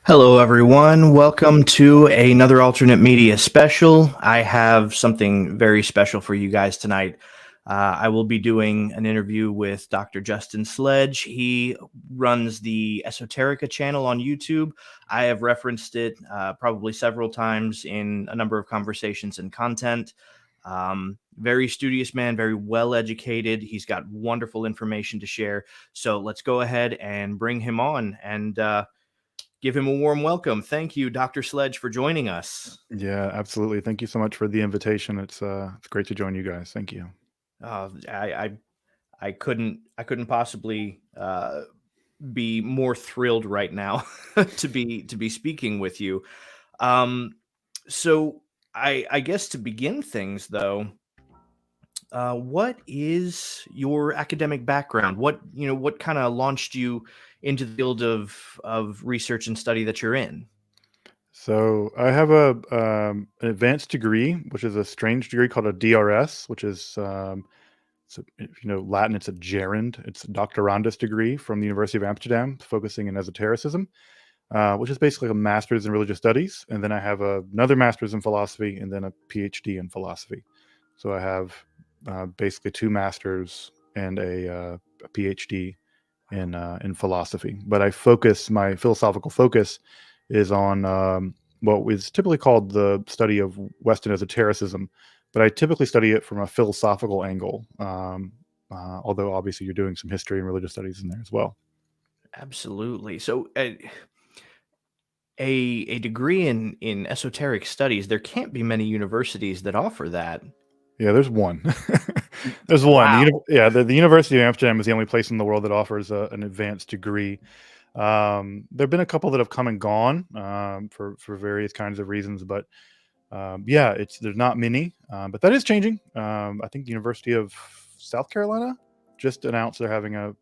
Hello, everyone. Welcome to another alternate media special. I have something very special for you guys tonight. I will be doing an interview with Dr. Justin Sledge. He runs the Esoterica channel on YouTube. I have referenced it probably several times in a number of conversations and content. Very studious man, very well educated. He's got wonderful information to share. So let's go ahead and bring him on and give him a warm welcome. Thank you, Dr. Sledge, for joining us. Yeah, absolutely. Thank you so much for the invitation. It's great to join you guys. Thank you. I couldn't possibly be more thrilled right now to be speaking with you. So I guess to begin things though, what is your academic background? What kind of launched you into the field of research and study that you're in? So I have an advanced degree, which is a strange degree called a DRS, which is so if you know Latin, it's a gerund. It's a doctorandus degree from the University of Amsterdam, focusing in esotericism, which is basically a master's in religious studies. And then I have another master's in philosophy, and then a PhD in philosophy. So I have basically two masters and a PhD in philosophy. But my philosophical focus is on what is typically called the study of Western esotericism, but I typically study it from a philosophical angle. Although obviously you're doing some history and religious studies in there as well. Absolutely. So a degree in esoteric studies, there can't be many universities that offer that. Yeah, there's one. There's one. Wow. The University of Amsterdam is the only place in the world that offers an advanced degree. There have been a couple that have come and gone for various kinds of reasons, but yeah, there's not many, but that is changing. I think the University of South Carolina just announced they're having a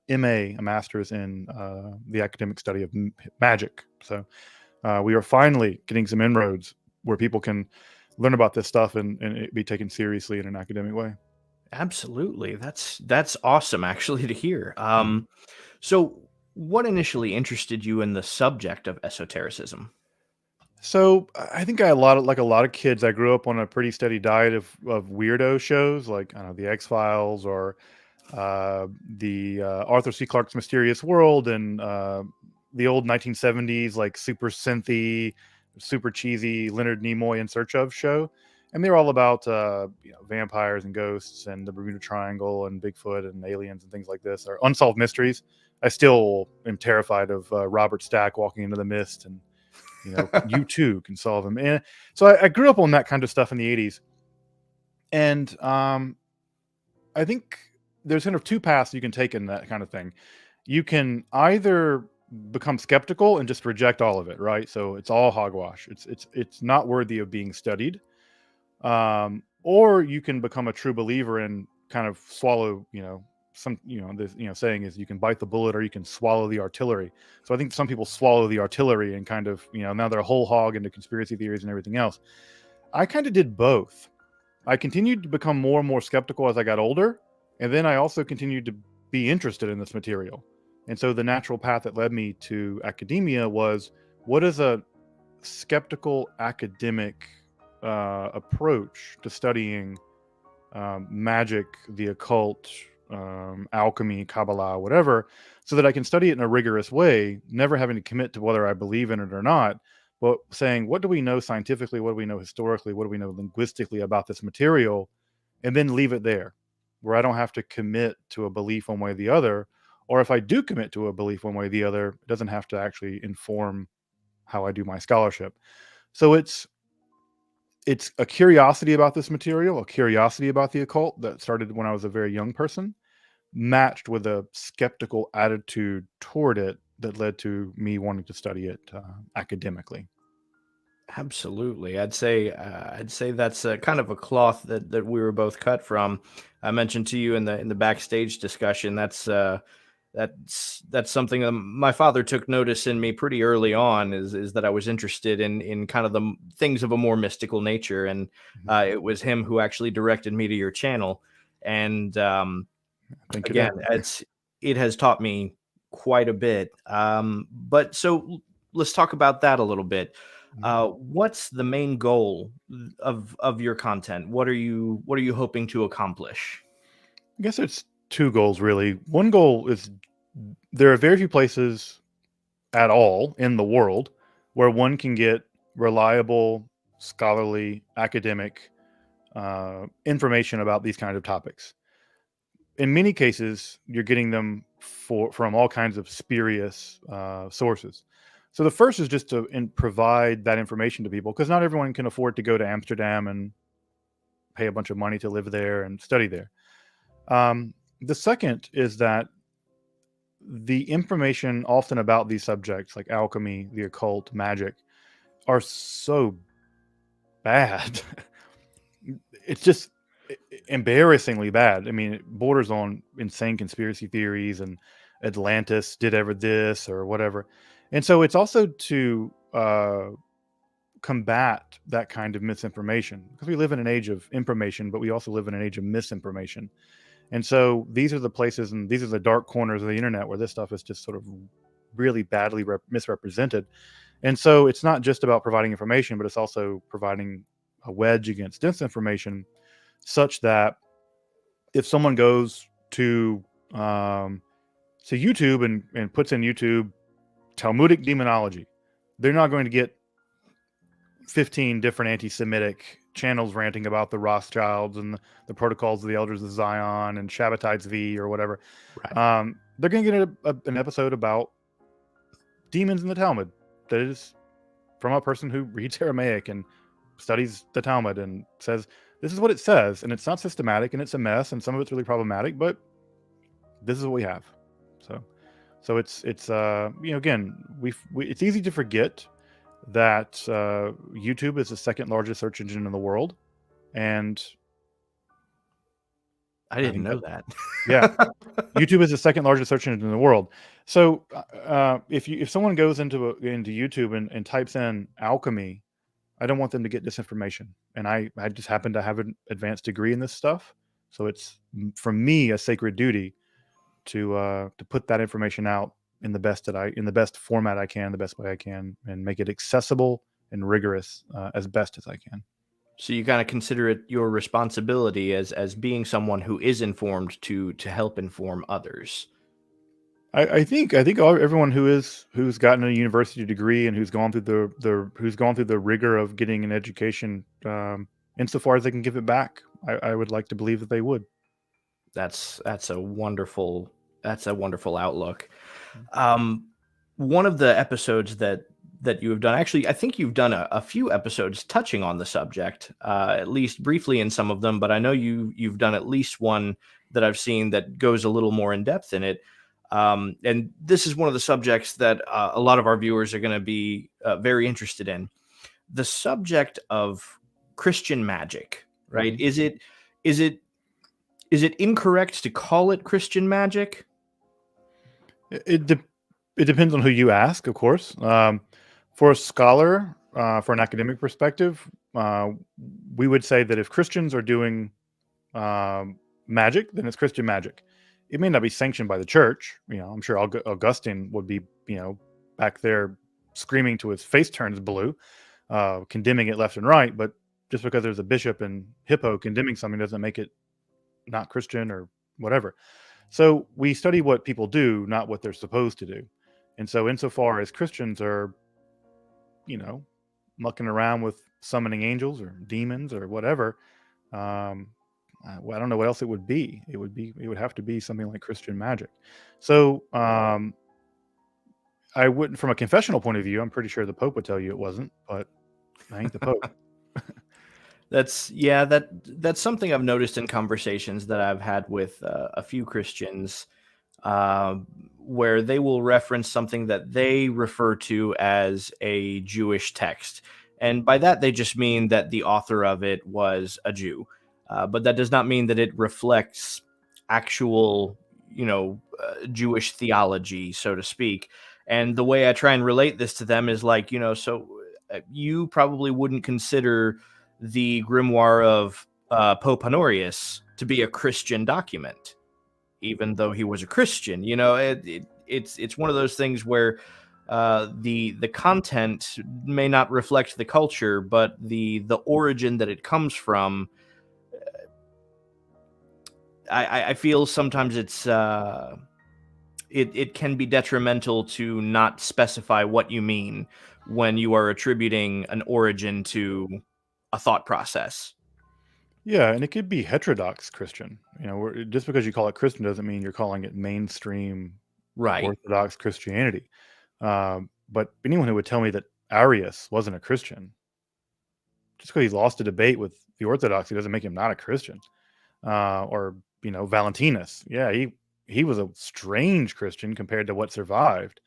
MA, a master's in the academic study of magic. So we are finally getting some inroads where people can learn about this stuff and it be taken seriously in an academic way. Absolutely. That's awesome actually to hear. Mhm. So what initially interested you in the subject of esotericism? So I think like a lot of kids, I grew up on a pretty steady diet of weirdo shows like I don't know the X Files or the Arthur C. Clarke's Mysterious World and the old 1970s like super synthy, super cheesy Leonard Nimoy In Search Of show, and they're all about vampires and ghosts and the Bermuda Triangle and Bigfoot and aliens and things like this, or unsolved mysteries. I still am terrified of Robert Stack walking into the mist and you too can solve them. And so I grew up on that kind of stuff in the 80s. And I think there's kind of two paths you can take in that kind of thing. You can either become skeptical and just reject all of it, right? So it's all hogwash. It's not worthy of being studied. Or you can become a true believer and kind of swallow, this saying is you can bite the bullet or you can swallow the artillery. So I think some people swallow the artillery and kind of now they're a whole hog into conspiracy theories and everything else. I kind of did both. I continued to become more and more skeptical as I got older, and then I also continued to be interested in this material. And so the natural path that led me to academia was, what is a skeptical academic approach to studying magic, the occult, alchemy, Kabbalah, whatever, so that I can study it in a rigorous way, never having to commit to whether I believe in it or not, but saying, what do we know scientifically? What do we know historically? What do we know linguistically about this material? And then leave it there, where I don't have to commit to a belief one way or the other. Or if I do commit to a belief one way or the other, it doesn't have to actually inform how I do my scholarship. So it's a curiosity about this material, a curiosity about the occult that started when I was a very young person, matched with a skeptical attitude toward it that led to me wanting to study it academically. Absolutely. I'd say that's a kind of a cloth that we were both cut from. I mentioned to you in the backstage discussion that's something that my father took notice in me pretty early on is that I was interested in kind of the things of a more mystical nature, and Mhm. it was him who actually directed me to your channel. And Thank you, again, Dad. it has taught me quite a bit. But so let's talk about that a little bit. What's the main goal of your content? What are you hoping to accomplish? I guess it's two goals really. One goal is there are very few places at all in the world where one can get reliable, scholarly, academic information about these kinds of topics. In many cases, you're getting them from all kinds of spurious sources. So the first is just to provide that information to people, because not everyone can afford to go to Amsterdam and pay a bunch of money to live there and study there. The second is that the information often about these subjects, like alchemy, the occult, magic, are so bad. It's just embarrassingly bad. I mean, it borders on insane conspiracy theories and Atlantis did ever this or whatever. And so it's also to combat that kind of misinformation, because we live in an age of information, but we also live in an age of misinformation. And so these are the places and these are the dark corners of the internet where this stuff is just sort of really badly misrepresented. And so it's not just about providing information, but it's also providing a wedge against disinformation, such that if someone goes to YouTube and puts in YouTube Talmudic demonology, they're not going to get 15 different anti-Semitic channels ranting about the Rothschilds and the protocols of the elders of Zion and Shabbatites V or whatever. Right. They're going to get an episode about demons in the Talmud that is from a person who reads Aramaic and studies the Talmud and says, this is what it says. And it's not systematic and it's a mess and some of it's really problematic, but this is what we have. So it's again, it's easy to forget that YouTube is the second largest search engine in the world, and I didn't know that. Yeah, YouTube is the second largest search engine in the world. So if someone goes into YouTube and types in alchemy, I don't want them to get disinformation. And I just happen to have an advanced degree in this stuff, so it's from me a sacred duty to put that information out in the best format I can, the best way I can, and make it accessible and rigorous as best as I can. So you kind of consider it your responsibility as being someone who is informed to help inform others. I think everyone who's gotten a university degree and who's gone through the rigor of getting an education, insofar as they can give it back, I would like to believe that they would. That's a wonderful outlook. One of the episodes that you have done, actually, I think you've done a few episodes touching on the subject, at least briefly in some of them, but I know you've done at least one that I've seen that goes a little more in depth in it. And this is one of the subjects that a lot of our viewers are going to be very interested in. The subject of Christian magic, right? Mm-hmm. Is it incorrect to call it Christian magic? It depends on who you ask, of course. For a scholar, for an academic perspective, we would say that if Christians are doing magic, then it's Christian magic. It may not be sanctioned by the church. I'm sure Augustine would be, back there screaming till his face turns blue, condemning it left and right. But just because there's a bishop in Hippo condemning something doesn't make it not Christian or whatever. So we study what people do, not what they're supposed to do. And so insofar as Christians are, mucking around with summoning angels or demons or whatever, I don't know what else it would be. It would have to be something like Christian magic. So I wouldn't, from a confessional point of view, I'm pretty sure the Pope would tell you it wasn't, but I ain't the Pope. That's something I've noticed in conversations that I've had with a few Christians, where they will reference something that they refer to as a Jewish text. And by that, they just mean that the author of it was a Jew. But that does not mean that it reflects actual, Jewish theology, so to speak. And the way I try and relate this to them is like, so you probably wouldn't consider the grimoire of Pope Honorius to be a Christian document, even though he was a Christian. It it's one of those things where the content may not reflect the culture, but the origin that it comes from. I feel sometimes it can be detrimental to not specify what you mean when you are attributing an origin to a thought process. Yeah, and it could be heterodox Christian. Just because you call it Christian doesn't mean you're calling it mainstream Right. Orthodox Christianity. But anyone who would tell me that Arius wasn't a Christian, just because he lost a debate with the Orthodoxy doesn't make him not a Christian. Or Valentinus, yeah, he was a strange Christian compared to what survived.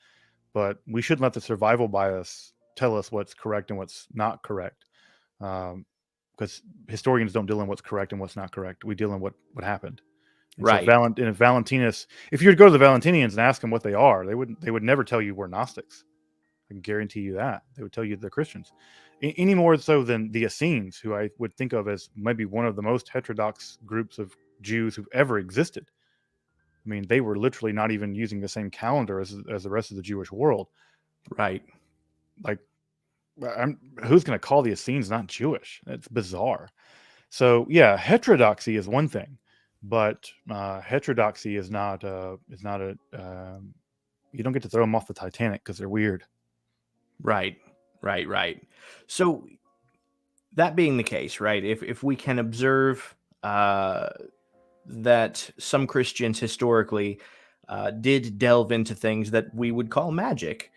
But we shouldn't let the survival bias tell us what's correct and what's not correct. Because historians don't deal in what's correct and what's not correct. We deal in what happened. And so Right. if Valentinus, if you were to go to the Valentinians and ask them what they are, they would never tell you we're Gnostics. I can guarantee you that. They would tell you they're Christians. Any more so than the Essenes, who I would think of as maybe one of the most heterodox groups of Jews who've ever existed. I mean, they were literally not even using the same calendar as the rest of the Jewish world. Right. Like, who's going to call the Essenes not Jewish? That's bizarre. So yeah, heterodoxy is one thing, but heterodoxy is not a you don't get to throw them off the Titanic because they're weird. Right. So that being the case, right? If we can observe that some Christians historically did delve into things that we would call magic,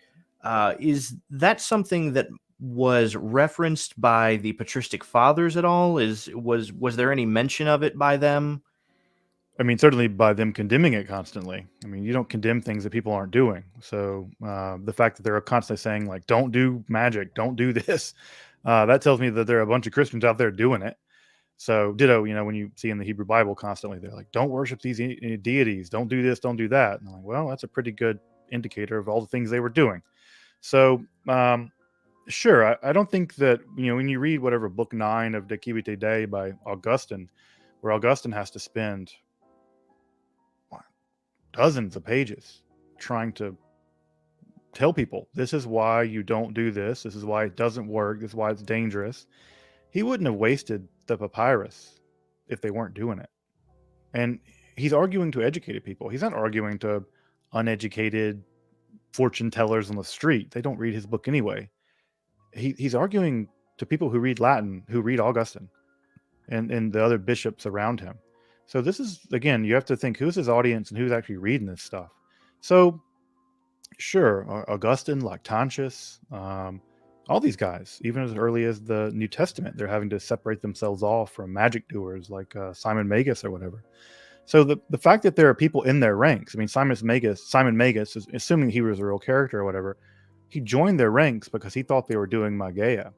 is that something that was referenced by the patristic fathers at all? Was there any mention of it by them? I mean, certainly by them condemning it constantly. I mean, you don't condemn things that people aren't doing. So the fact that they're constantly saying like, "Don't do magic, don't do this," that tells me that there are a bunch of Christians out there doing it. So ditto, when you see in the Hebrew Bible constantly, they're like, "Don't worship these deities, don't do this, don't do that." And I'm like, well, that's a pretty good indicator of all the things they were doing. So sure, I don't think that when you read whatever book 9 of De Civite Dei by Augustine, where Augustine has to spend dozens of pages trying to tell people this is why you don't do this is why it doesn't work, this is why it's dangerous. He wouldn't have wasted the papyrus if they weren't doing it. And he's arguing to educated people. He's not arguing to uneducated fortune tellers on the street. They don't read his book anyway. He's arguing to people who read Latin, who read Augustine and the other bishops around him. So this is, again, you have to think, who's his audience and who's actually reading this stuff. So sure, Augustine, Lactantius, all these guys, even as early as the New Testament, they're having to separate themselves off from magic doers like Simon Magus or whatever. So the fact that there are people in their ranks, I mean, Simon Magus, is, assuming he was a real character or whatever, he joined their ranks because he thought they were doing Magia.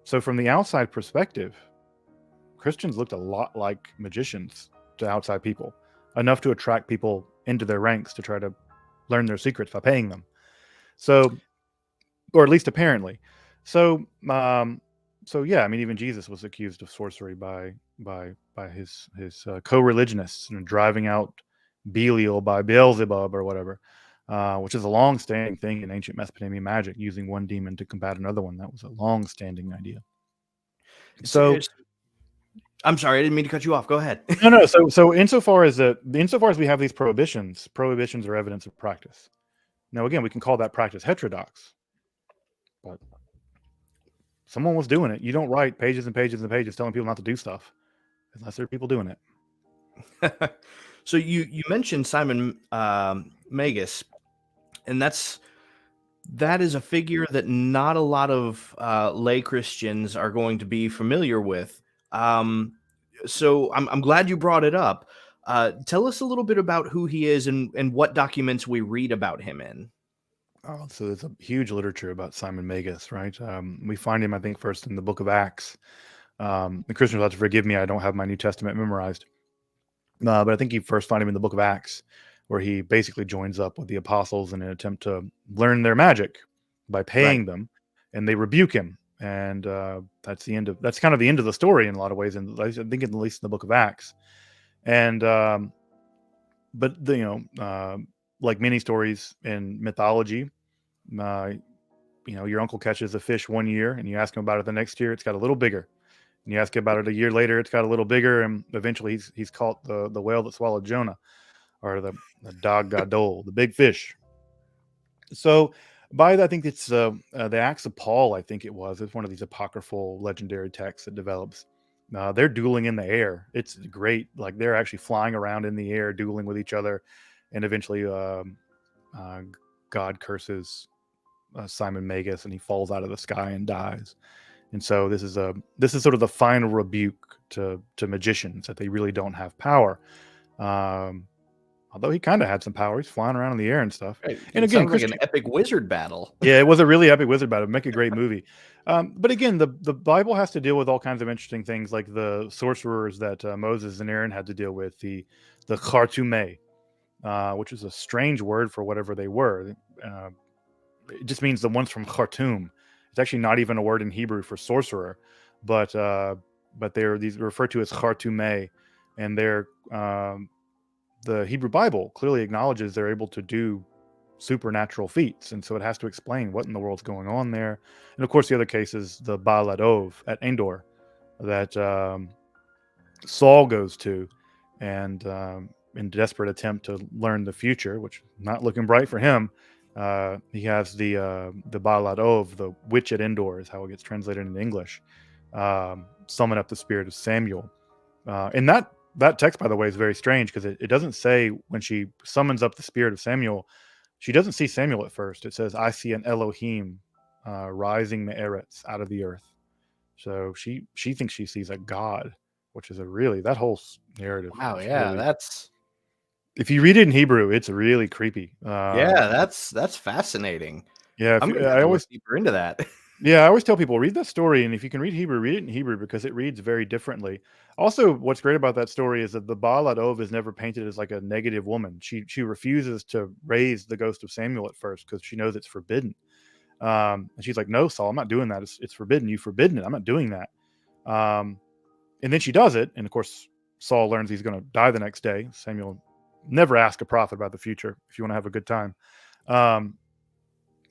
So from the outside perspective, Christians looked a lot like magicians to outside people, enough to attract people into their ranks to try to learn their secrets by paying them. So, or at least apparently. So yeah, I mean, even Jesus was accused of sorcery by his co-religionists, driving out Belial by Beelzebub or whatever, which is a long-standing thing in ancient Mesopotamian magic, using one demon to combat another one. That was a long-standing idea. So I'm sorry, I didn't mean to cut you off. Go ahead. no. So insofar as we have these prohibitions are evidence of practice. Now, again, we can call that practice heterodox, but someone was doing it. You don't write pages and pages and pages telling people not to do stuff unless there are people doing it. So you mentioned Simon Magus, and that is a figure that not a lot of lay Christians are going to be familiar with. So I'm glad you brought it up. Tell us a little bit about who he is and what documents we read about him in. Oh, so there's a huge literature about Simon Magus, right? We find him, I think, first in the book of Acts. The Christians will have to forgive me, I don't have my New Testament memorized. But I think you first find him in the book of Acts, where he basically joins up with the apostles in an attempt to learn their magic by paying them, and they rebuke him. And that's kind of the end of the story in a lot of ways, and I think at least in the book of Acts. And but like many stories in mythology, uh, your uncle catches a fish one year, and you ask him about it the next year, it's got a little bigger. And you ask him about it a year later, it's got a little bigger, and eventually he's caught the whale that swallowed Jonah, or the Dag Gadol, the big fish. So by that, I think it's the Acts of Paul. I think it's one of these apocryphal legendary texts that develops. They're dueling in the air. It's great. Like they're actually flying around in the air, dueling with each other, and eventually God curses Simon Magus, and he falls out of the sky and dies. And so this is sort of the final rebuke to magicians, that they really don't have power. Although he kind of had some power. He's flying around in the air and stuff. Right. And It again, sounds like an epic wizard battle. yeah, it was a really epic wizard battle. Make a great movie. But again, the Bible has to deal with all kinds of interesting things, like the sorcerers that Moses and Aaron had to deal with, the Khartoumeh, which is a strange word for whatever they were. It just means the ones from Khartoum. It's actually not even a word in Hebrew for sorcerer, but they're referred to as Khartoumeh, and they're the Hebrew Bible clearly acknowledges they're able to do supernatural feats, and so it has to explain what in the world's going on there. And of course, the other case is the Baal Adov at Endor that Saul goes to, and in desperate attempt to learn the future, which not looking bright for him, he has the Baal Adov, the witch at Endor, is how it gets translated into English, summon up the spirit of Samuel. And that text, by the way, is very strange, because it doesn't say when she summons up the spirit of Samuel, she doesn't see Samuel at first. It says, "I see an Elohim rising Me'eretz out of the earth." So she thinks she sees a god, which is that whole narrative. Wow, yeah, that's if you read it in Hebrew, it's really creepy. that's fascinating. Yeah, I'm gonna have to look deeper into that. Yeah, I always tell people, read that story, and if you can read Hebrew, read it in Hebrew, because it reads very differently. Also, what's great about that story is that the Baal Adov is never painted as like a negative woman. She refuses to raise the ghost of Samuel at first, because she knows it's forbidden. And she's like, "No, Saul, I'm not doing that. It's forbidden. You've forbidden it. I'm not doing that." And then she does it, and of course, Saul learns he's going to die the next day. Samuel never ask a prophet about the future if you want to have a good time.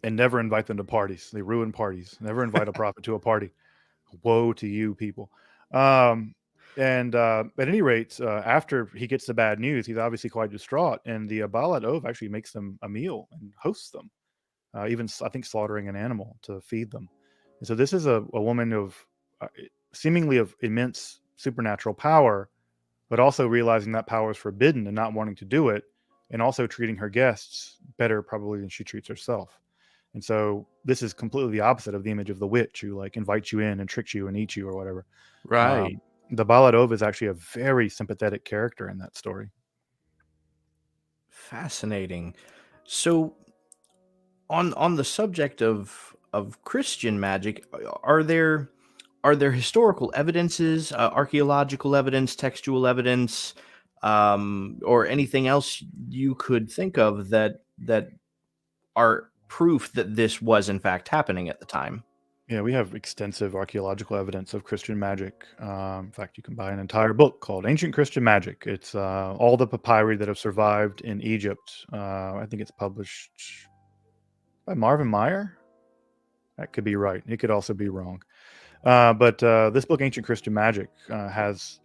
And never invite them to parties. They ruin parties. Never invite a prophet to a party. Woe to you, people. And at any rate, after he gets the bad news, he's obviously quite distraught. And the Baal Adov actually makes them a meal and hosts them, even, I think, slaughtering an animal to feed them. And so this is a woman of seemingly of immense supernatural power, but also realizing that power is forbidden and not wanting to do it, and also treating her guests better probably than she treats herself. And so this is completely the opposite of the image of the witch who like invites you in and tricks you and eats you or whatever. Right. The Baal Adov is actually a very sympathetic character in that story. Fascinating. So on the subject of Christian magic, are there historical evidences, archaeological evidence, textual evidence, or anything else you could think of that are proof that this was in fact happening at the time? Yeah, we have extensive archaeological evidence of Christian magic. In fact, you can buy an entire book called Ancient Christian Magic. It's all the papyri that have survived in Egypt. I think it's published by Marvin Meyer. That could be right. It could also be wrong. But this book, Ancient Christian Magic, has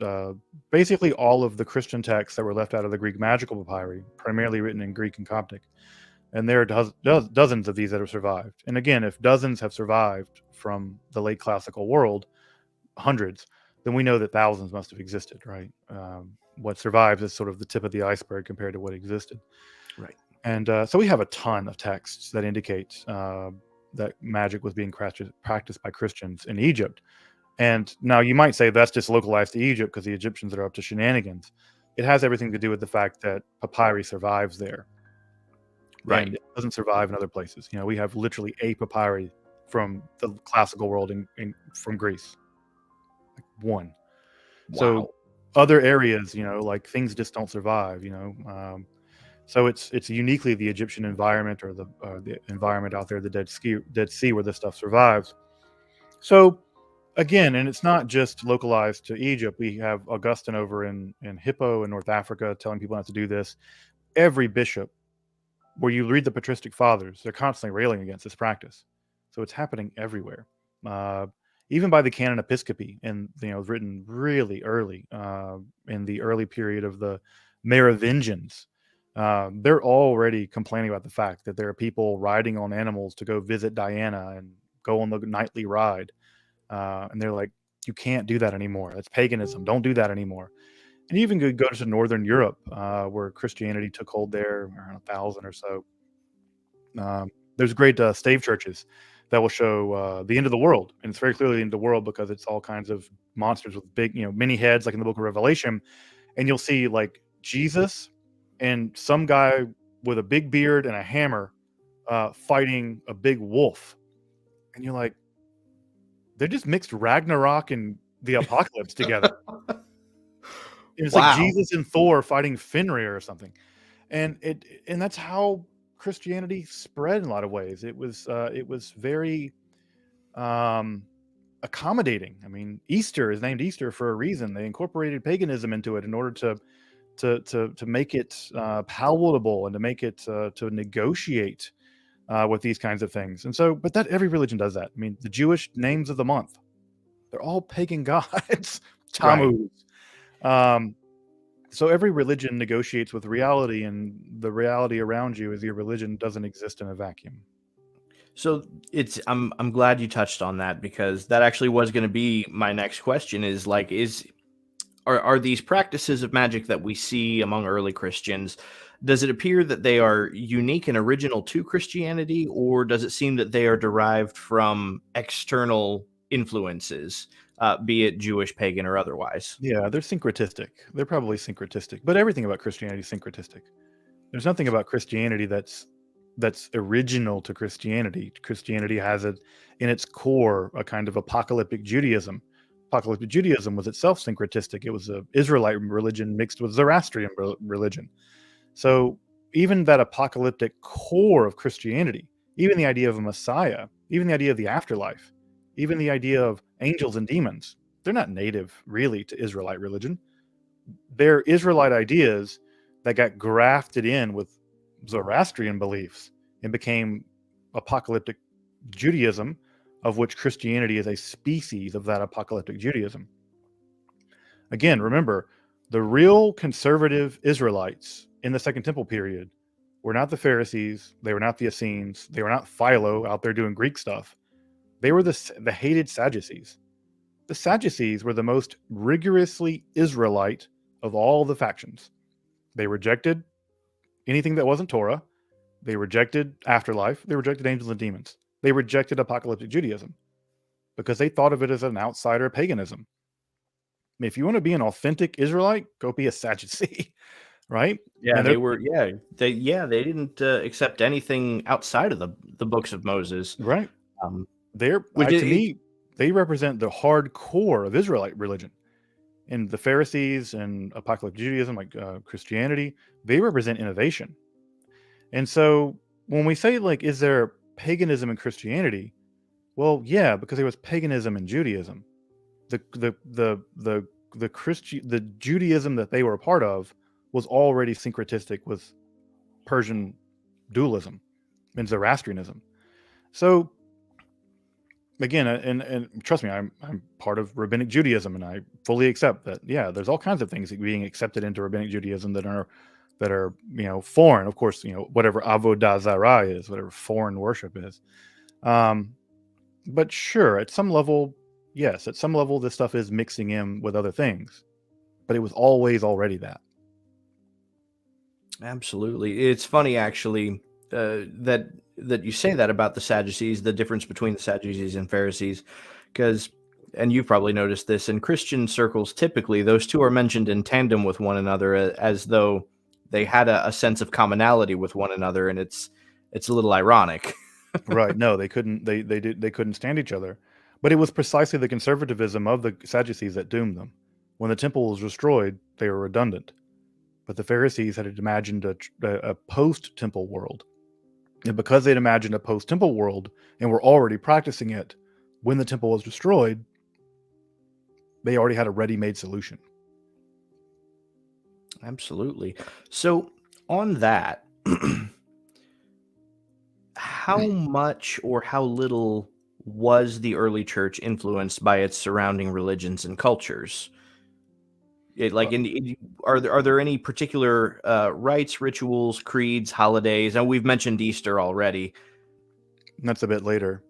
basically all of the Christian texts that were left out of the Greek magical papyri, primarily written in Greek and Coptic. And there are dozens of these that have survived. And again, if dozens have survived from the late classical world, hundreds, then we know that thousands must have existed, right? What survives is sort of the tip of the iceberg compared to what existed. Right. And so we have a ton of texts that indicate that magic was being practiced by Christians in Egypt. And now you might say that's just localized to Egypt because the Egyptians are up to shenanigans. It has everything to do with the fact that papyri survives there. Right. And it doesn't survive in other places. We have literally a papyri from the classical world from Greece. Like one. Wow. So other areas, like things just don't survive, so it's uniquely the Egyptian environment or the environment out there, the Dead Sea, where this stuff survives. So again, and it's not just localized to Egypt. We have Augustine over in Hippo in North Africa telling people not to do this. Every bishop where you read the patristic fathers, they're constantly railing against this practice. So it's happening everywhere. Uh, Even by the canon episcopi, and written really early, in the early period of the Merovingians, they're already complaining about the fact that there are people riding on animals to go visit Diana and go on the nightly ride, and they're like, you can't do that anymore. That's paganism. Don't do that anymore. And you even could go to Northern Europe, where Christianity took hold there around 1,000 or so. There's great stave churches that will show the end of the world, and it's very clearly the end of the world because it's all kinds of monsters with big, many heads, like in the Book of Revelation, and you'll see like Jesus and some guy with a big beard and a hammer fighting a big wolf, and you're like, they just mixed Ragnarok and the apocalypse together. It's like Wow. Jesus and Thor fighting Fenrir or something, and that's how Christianity spread in a lot of ways. It was very accommodating. I mean, Easter is named Easter for a reason. They incorporated paganism into it in order to make it palatable and to make it to negotiate with these kinds of things. And so, but that every religion does that. I mean, the Jewish names of the month, they're all pagan gods. Tammuz. So every religion negotiates with reality, and the reality around you is your religion doesn't exist in a vacuum. So I'm glad you touched on that, because that actually was going to be my next question, is like, are these practices of magic that we see among early Christians, does it appear that they are unique and original to Christianity, or does it seem that they are derived from external influences, be it Jewish, pagan, or otherwise? Yeah, they're syncretistic. They're probably syncretistic, but everything about Christianity is syncretistic. There's nothing about Christianity that's original to Christianity. Christianity has it in its core a kind of apocalyptic Judaism. Apocalyptic Judaism was itself syncretistic. It was an Israelite religion mixed with Zoroastrian religion. So even that apocalyptic core of Christianity, even the idea of a Messiah, even the idea of the afterlife, even the idea of angels and demons, they're not native really to Israelite religion. They're Israelite ideas that got grafted in with Zoroastrian beliefs and became apocalyptic Judaism, of which Christianity is a species of that apocalyptic Judaism. Again, remember, the real conservative Israelites in the Second Temple period were not the Pharisees, they were not the Essenes, they were not Philo out there doing Greek stuff. They were the hated Sadducees. The Sadducees were the most rigorously Israelite of all the factions. They rejected anything that wasn't Torah. They rejected afterlife. They rejected angels and demons. They rejected apocalyptic Judaism because they thought of it as an outsider paganism. I mean, if you want to be an authentic Israelite, go be a Sadducee, right? Yeah, And they were. They didn't accept anything outside of the books of Moses. right. Um, They're which to me, they represent the hardcore of Israelite religion. And the Pharisees and apocalyptic Judaism, like Christianity, they represent innovation. And so when we say, like, is there paganism in Christianity? Well, yeah, because there was paganism in Judaism. The Judaism that they were a part of was already syncretistic with Persian dualism and Zoroastrianism. So again, and trust me, I'm part of Rabbinic Judaism, and I fully accept that. Yeah, there's all kinds of things being accepted into Rabbinic Judaism that are foreign. Of course, whatever avodah zarah is, whatever foreign worship is. But sure, at some level, yes, at some level, this stuff is mixing in with other things, but it was always already that. Absolutely, it's funny actually, that you say that about the Sadducees, the difference between the Sadducees and Pharisees, because, and you've probably noticed this in Christian circles, typically those two are mentioned in tandem with one another, as though they had a sense of commonality with one another, and it's a little ironic. Right? No, they couldn't. They couldn't stand each other. But it was precisely the conservatism of the Sadducees that doomed them. When the temple was destroyed, they were redundant. But the Pharisees had imagined a post-temple world. And because they'd imagined a post-temple world and were already practicing it when the temple was destroyed, they already had a ready-made solution. Absolutely. So on that, how much or how little was the early church influenced by its surrounding religions and cultures? Are there any particular rites, rituals, creeds, holidays? And we've mentioned Easter already. That's a bit later.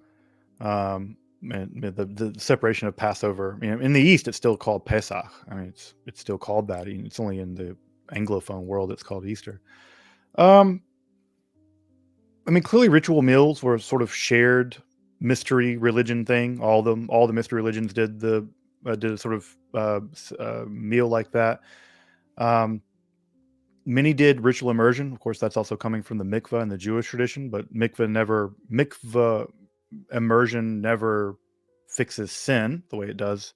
And the separation of Passover. In the East, it's still called Pesach. I mean, it's still called that. It's only in the Anglophone world it's called Easter. Clearly, ritual meals were a sort of shared mystery religion thing. All the mystery religions did a sort of meal like that. Many did ritual immersion. Of course, that's also coming from the mikvah and the Jewish tradition. But mikvah immersion never fixes sin the way it does,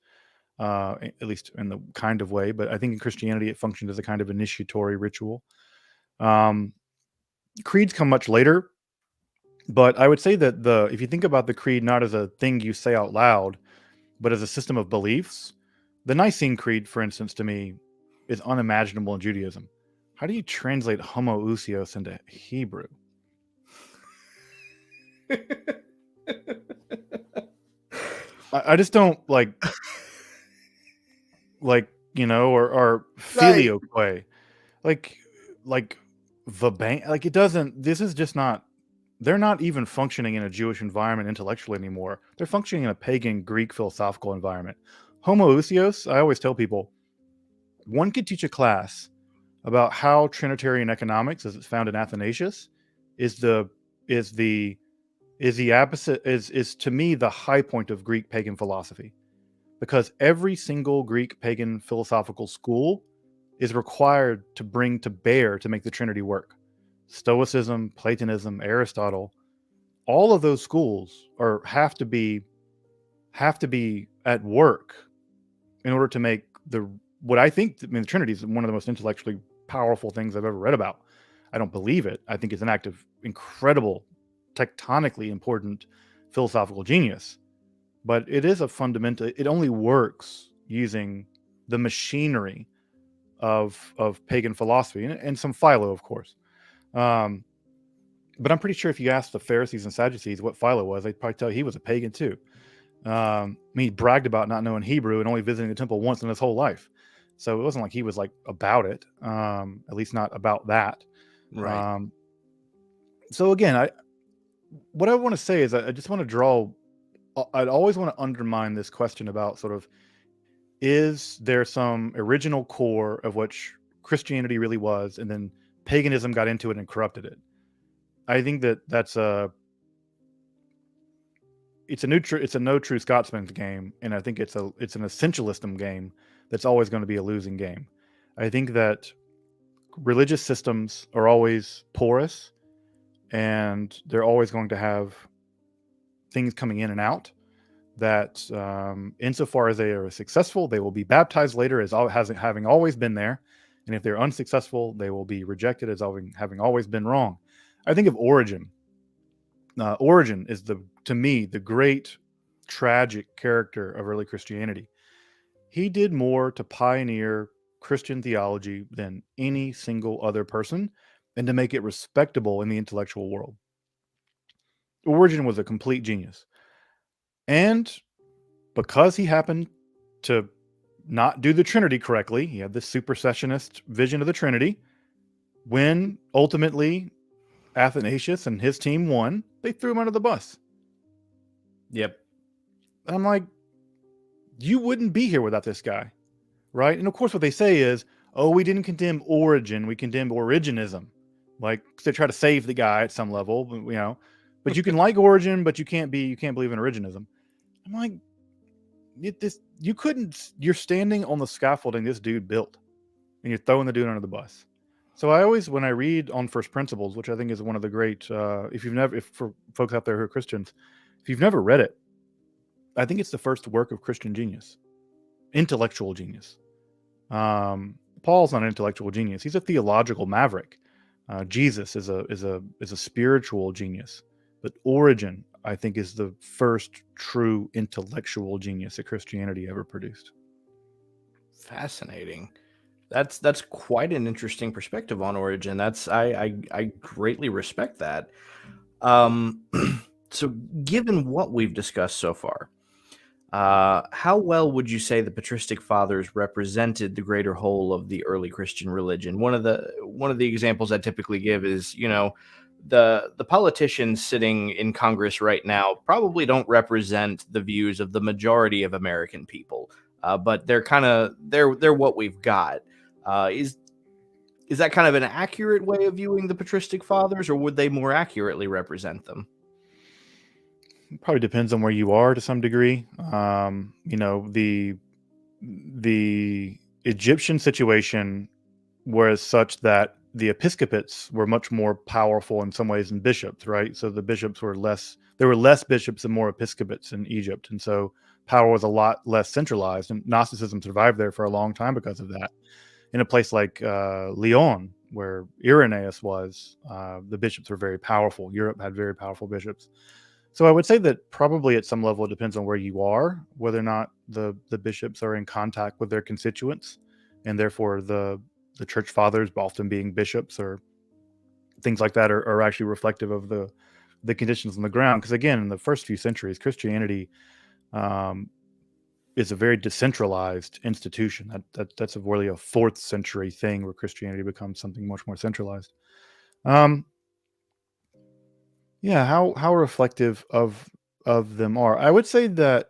at least in the kind of way. But I think in Christianity, it functioned as a kind of initiatory ritual. Creeds come much later. But I would say that if you think about the creed not as a thing you say out loud, but as a system of beliefs, the Nicene Creed, for instance, to me, is unimaginable in Judaism. How do you translate homoousios into Hebrew? I just don't like or filioque, like the bank. Like it doesn't. This is just not. They're not even functioning in a Jewish environment intellectually anymore. They're functioning in a pagan Greek philosophical environment. Homoousios, I always tell people, one could teach a class about how Trinitarian economics, as it's found in Athanasius, is to me the high point of Greek pagan philosophy, because every single Greek pagan philosophical school is required to bring to bear to make the Trinity work. Stoicism, Platonism, Aristotle, all of those schools have to be at work in order to make the Trinity is one of the most intellectually powerful things I've ever read about. I don't believe it. I think it's an act of incredible, tectonically important philosophical genius. But it is it only works using the machinery of pagan philosophy and some philo, of course. But I'm pretty sure if you asked the Pharisees and Sadducees what Philo was, they'd probably tell you he was a pagan too. He bragged about not knowing Hebrew and only visiting the temple once in his whole life. So it wasn't like he was like about it, at least not about that. Right. So again, what I want to say is I just want to I'd always want to undermine this question about sort of, is there some original core of which Christianity really was, and then paganism got into it and corrupted it? I think that's it's a no true Scotsman's game, and I think it's an essentialism game that's always going to be a losing game. I think that religious systems are always porous, and they're always going to have things coming in and out. That insofar as they are successful, they will be baptized later as having always been there, and if they're unsuccessful, they will be rejected as having always been wrong. I think of Origen. Origen is to me the great tragic character of early Christianity. He did more to pioneer Christian theology than any single other person, and to make it respectable in the intellectual world. Origen was a complete genius. And because he happened to not do the Trinity correctly, he had this supersessionist vision of the Trinity. When ultimately Athanasius and his team won, they threw him under the bus. Yep. And I'm like, you wouldn't be here without this guy, right? And of course, what they say is, oh, we didn't condemn Origen, we condemned Origenism. Like, they try to save the guy at some level, but you can like Origen, but you can't believe in Origenism. I'm like, you're standing on the scaffolding this dude built, and you're throwing the dude under the bus. So when I read on First Principles, which I think is one of the great, for folks out there who are Christians, if you've never read it, I think it's the first work of Christian genius, intellectual genius. Paul's not an intellectual genius; he's a theological maverick. Jesus is a spiritual genius, but Origen, I think, is the first true intellectual genius that Christianity ever produced. Fascinating. That's quite an interesting perspective on Origen. I greatly respect that. So, given what we've discussed so far, how well would you say the patristic fathers represented the greater whole of the early Christian religion? One of the examples I typically give is, the politicians sitting in Congress right now probably don't represent the views of the majority of American people, but they're what we've got. Is that kind of an accurate way of viewing the patristic fathers, or would they more accurately represent them? It probably depends on where you are to some degree. The Egyptian situation was such that the episcopates were much more powerful in some ways than bishops, right? So the bishops were less. There were less bishops and more episcopates in Egypt, and so power was a lot less centralized. And Gnosticism survived there for a long time because of that. In a place like Lyon, where Irenaeus was, the bishops were very powerful. Europe had very powerful bishops. So I would say that probably at some level it depends on where you are, whether or not the bishops are in contact with their constituents, and therefore the church fathers, often being bishops or things like that, are actually reflective of the conditions on the ground. Because again, in the first few centuries, Christianity um, is a very decentralized institution. That's really a fourth century thing where Christianity becomes something much more centralized. Um, yeah, how reflective of them are. I would say that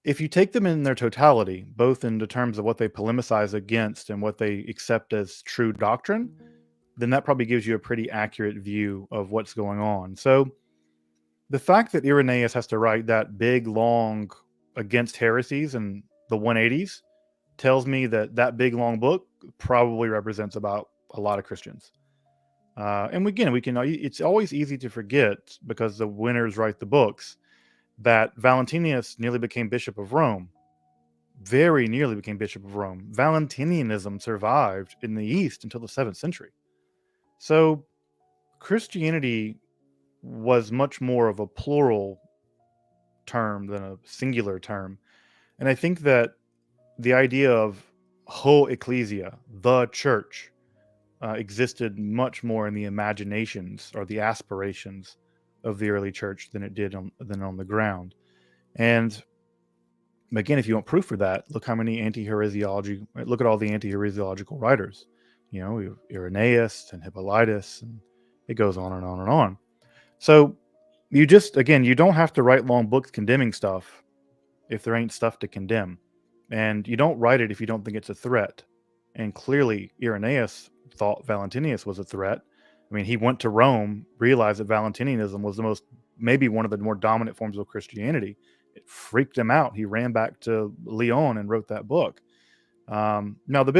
if you take them in their totality, both in the terms of what they polemicize against and what they accept as true doctrine, then that probably gives you a pretty accurate view of what's going on. So the fact that Irenaeus has to write that big, long against heresies in the 180s tells me that that big, long book probably represents about a lot of Christians. And again, it's always easy to forget because the winners write the books that Valentinius nearly became Bishop of Rome, very nearly became Bishop of Rome. Valentinianism survived in the East until the 7th century. So Christianity was much more of a plural term than a singular term. And I think that the idea of ho ecclesia, the church, existed much more in the imaginations or the aspirations of the early church than it did than on the ground. And again, if you want proof for that, look how many anti-heresiology. Look at all the anti-heresiological writers. You know, we have Irenaeus and Hippolytus, and it goes on and on and on. So you don't have to write long books condemning stuff if there ain't stuff to condemn, and you don't write it if you don't think it's a threat. And clearly, Irenaeus thought Valentinius was a threat. I mean, he went to Rome, realized that Valentinianism was maybe one of the more dominant forms of Christianity. It freaked him out. He ran back to Lyon and wrote that book. Now, the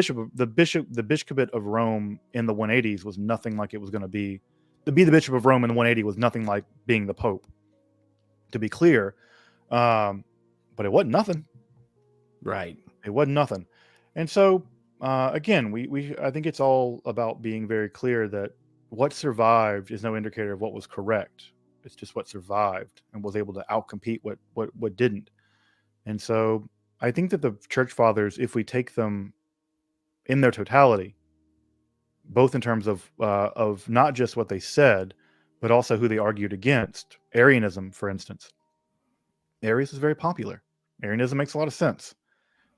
bishopate of Rome in the 180s was nothing like it was going to be. To be the bishop of Rome in the 180 was nothing like being the pope. To be clear, but it wasn't nothing. Right. It wasn't nothing. And so, again, I think it's all about being very clear that what survived is no indicator of what was correct. It's just what survived and was able to outcompete what didn't. And so I think that the church fathers, if we take them in their totality, both in terms of not just what they said, but also who they argued against. Arianism, for instance. Arius is very popular. Arianism makes a lot of sense.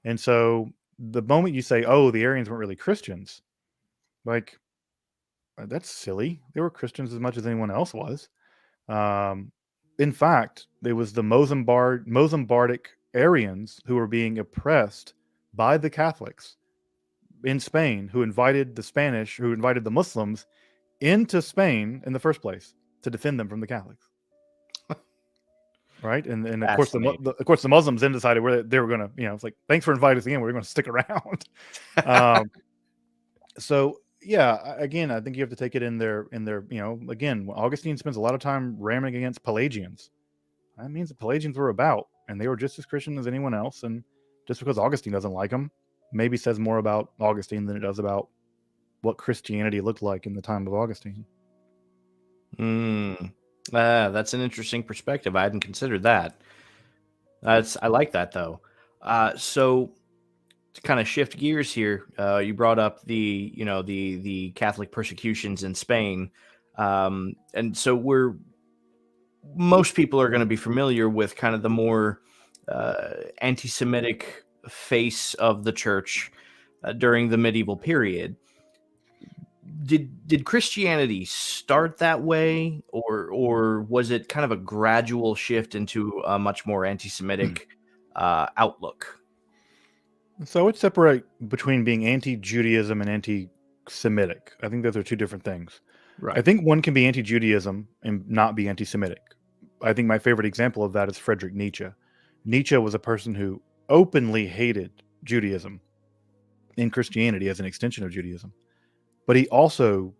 And so the moment you say, oh, the Arians weren't really Christians, like, that's silly. They were Christians as much as anyone else was. In fact, it was the Mozambardic Arians who were being oppressed by the Catholics in Spain, who invited the Muslims into Spain in the first place to defend them from the Catholics. Right, and of course the Muslims then decided where they were going to, it's like, thanks for inviting us again. We're going to stick around. So yeah, again, I think you have to take it in their. Again, Augustine spends a lot of time ramming against Pelagians. That means the Pelagians were about, and they were just as Christian as anyone else. And just because Augustine doesn't like them, maybe says more about Augustine than it does about what Christianity looked like in the time of Augustine. That's an interesting perspective. I hadn't considered that. I like that though. So to kind of shift gears here, you brought up the Catholic persecutions in Spain, and so most people are going to be familiar with kind of the more anti-Semitic face of the church during the medieval period. Did Christianity start that way, or was it kind of a gradual shift into a much more anti-Semitic outlook? So I would separate between being anti-Judaism and anti-Semitic. I think those are two different things. I Right. think one can be anti-Judaism and not be anti-Semitic. I think my favorite example of that is Friedrich Nietzsche. Nietzsche was a person who openly hated Judaism and Christianity as an extension of Judaism, but he also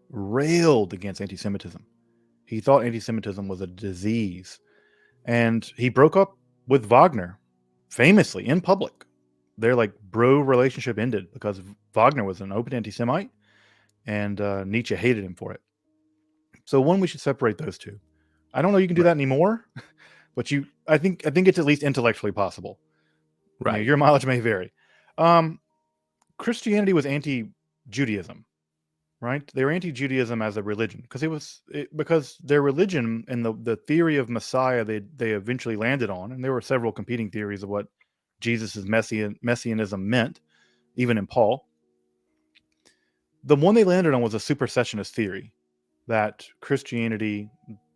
railed against anti-Semitism. He thought anti-Semitism was a disease, and he broke up with Wagner famously in public. Their bro relationship ended because Wagner was an open anti-Semite, and Nietzsche hated him for it. So one, we should separate those two. I don't know you can do that anymore, but I think it's at least intellectually possible. Right. Your mileage may vary. Christianity was anti-Judaism, right? They were anti-Judaism as a religion because their religion and the theory of Messiah they eventually landed on, and there were several competing theories of what Jesus' messianism meant, even in Paul. The one they landed on was a supersessionist theory that Christianity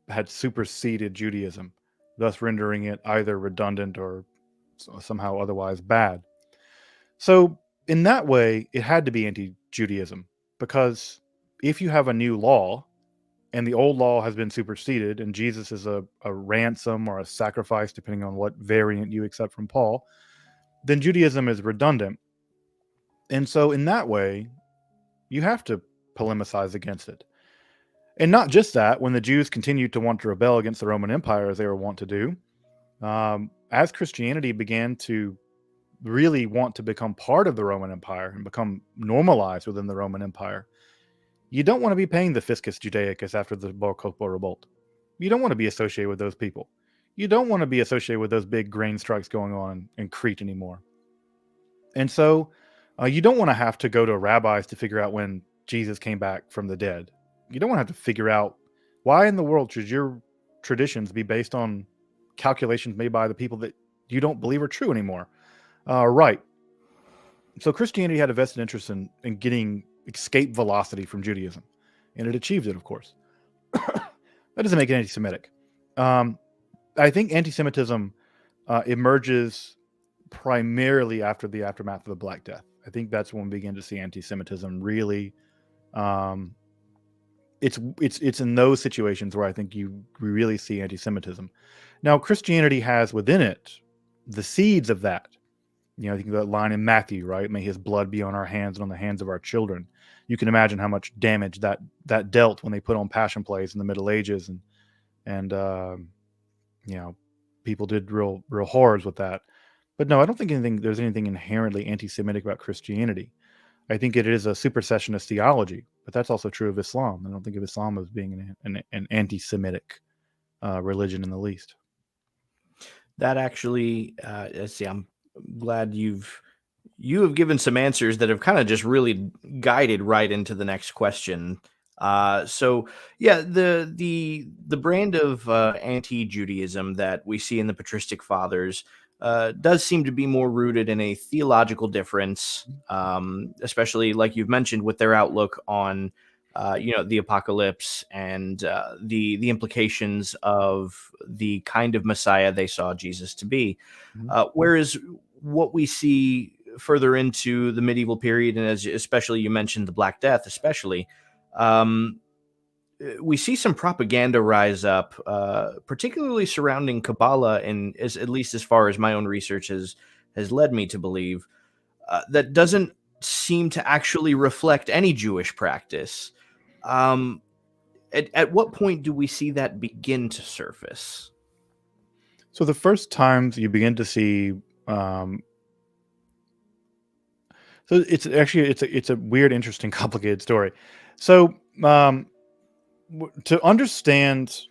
had superseded Judaism, thus rendering it either redundant or somehow otherwise bad. So in that way, it had to be anti-Judaism, because if you have a new law and the old law has been superseded and Jesus is a ransom or a sacrifice, depending on what variant you accept from Paul, then Judaism is redundant. And so in that way, you have to polemicize against it. And not just that, when the Jews continued to want to rebel against the Roman Empire, as they were wont to do, as Christianity began to really want to become part of the Roman Empire and become normalized within the Roman Empire, you don't want to be paying the Fiscus Judaicus after the Bar Kokhba revolt. You don't want to be associated with those people. You don't want to be associated with those big grain strikes going on in Crete anymore. And so you don't want to have to go to rabbis to figure out when Jesus came back from the dead. You don't want to have to figure out why in the world should your traditions be based on calculations made by the people that you don't believe are true anymore. Right. So Christianity had a vested interest in getting escape velocity from Judaism, and it achieved it, of course. That doesn't make it anti-Semitic. I think anti-Semitism emerges primarily after the aftermath of the Black Death. I think that's when we begin to see anti-Semitism really. It's in those situations where I think we really see anti-Semitism. Now, Christianity has within it the seeds of that. I think that line in Matthew, right? May his blood be on our hands and on the hands of our children. You can imagine how much damage that dealt when they put on passion plays in the Middle Ages, and people did real horrors with that. But no, I don't think there's anything inherently anti-Semitic about Christianity. I think it is a supersessionist theology, but that's also true of Islam. I don't think of Islam as being an anti-Semitic religion in the least. That actually, let's see, I'm glad you have given some answers that have kind of just really guided right into the next question. So yeah, the brand of anti-Judaism that we see in the patristic fathers does seem to be more rooted in a theological difference, especially like you've mentioned with their outlook on the apocalypse and the implications of the kind of Messiah they saw Jesus to be. Whereas what we see further into the medieval period, and especially you mentioned the Black Death, especially, we see some propaganda rise up, particularly surrounding Kabbalah, and at least as far as my own research has led me to believe, that doesn't seem to actually reflect any Jewish practice. At what point do we see that begin to surface? So the first times you begin to see, so it's actually it's a weird, interesting, complicated story. So to understand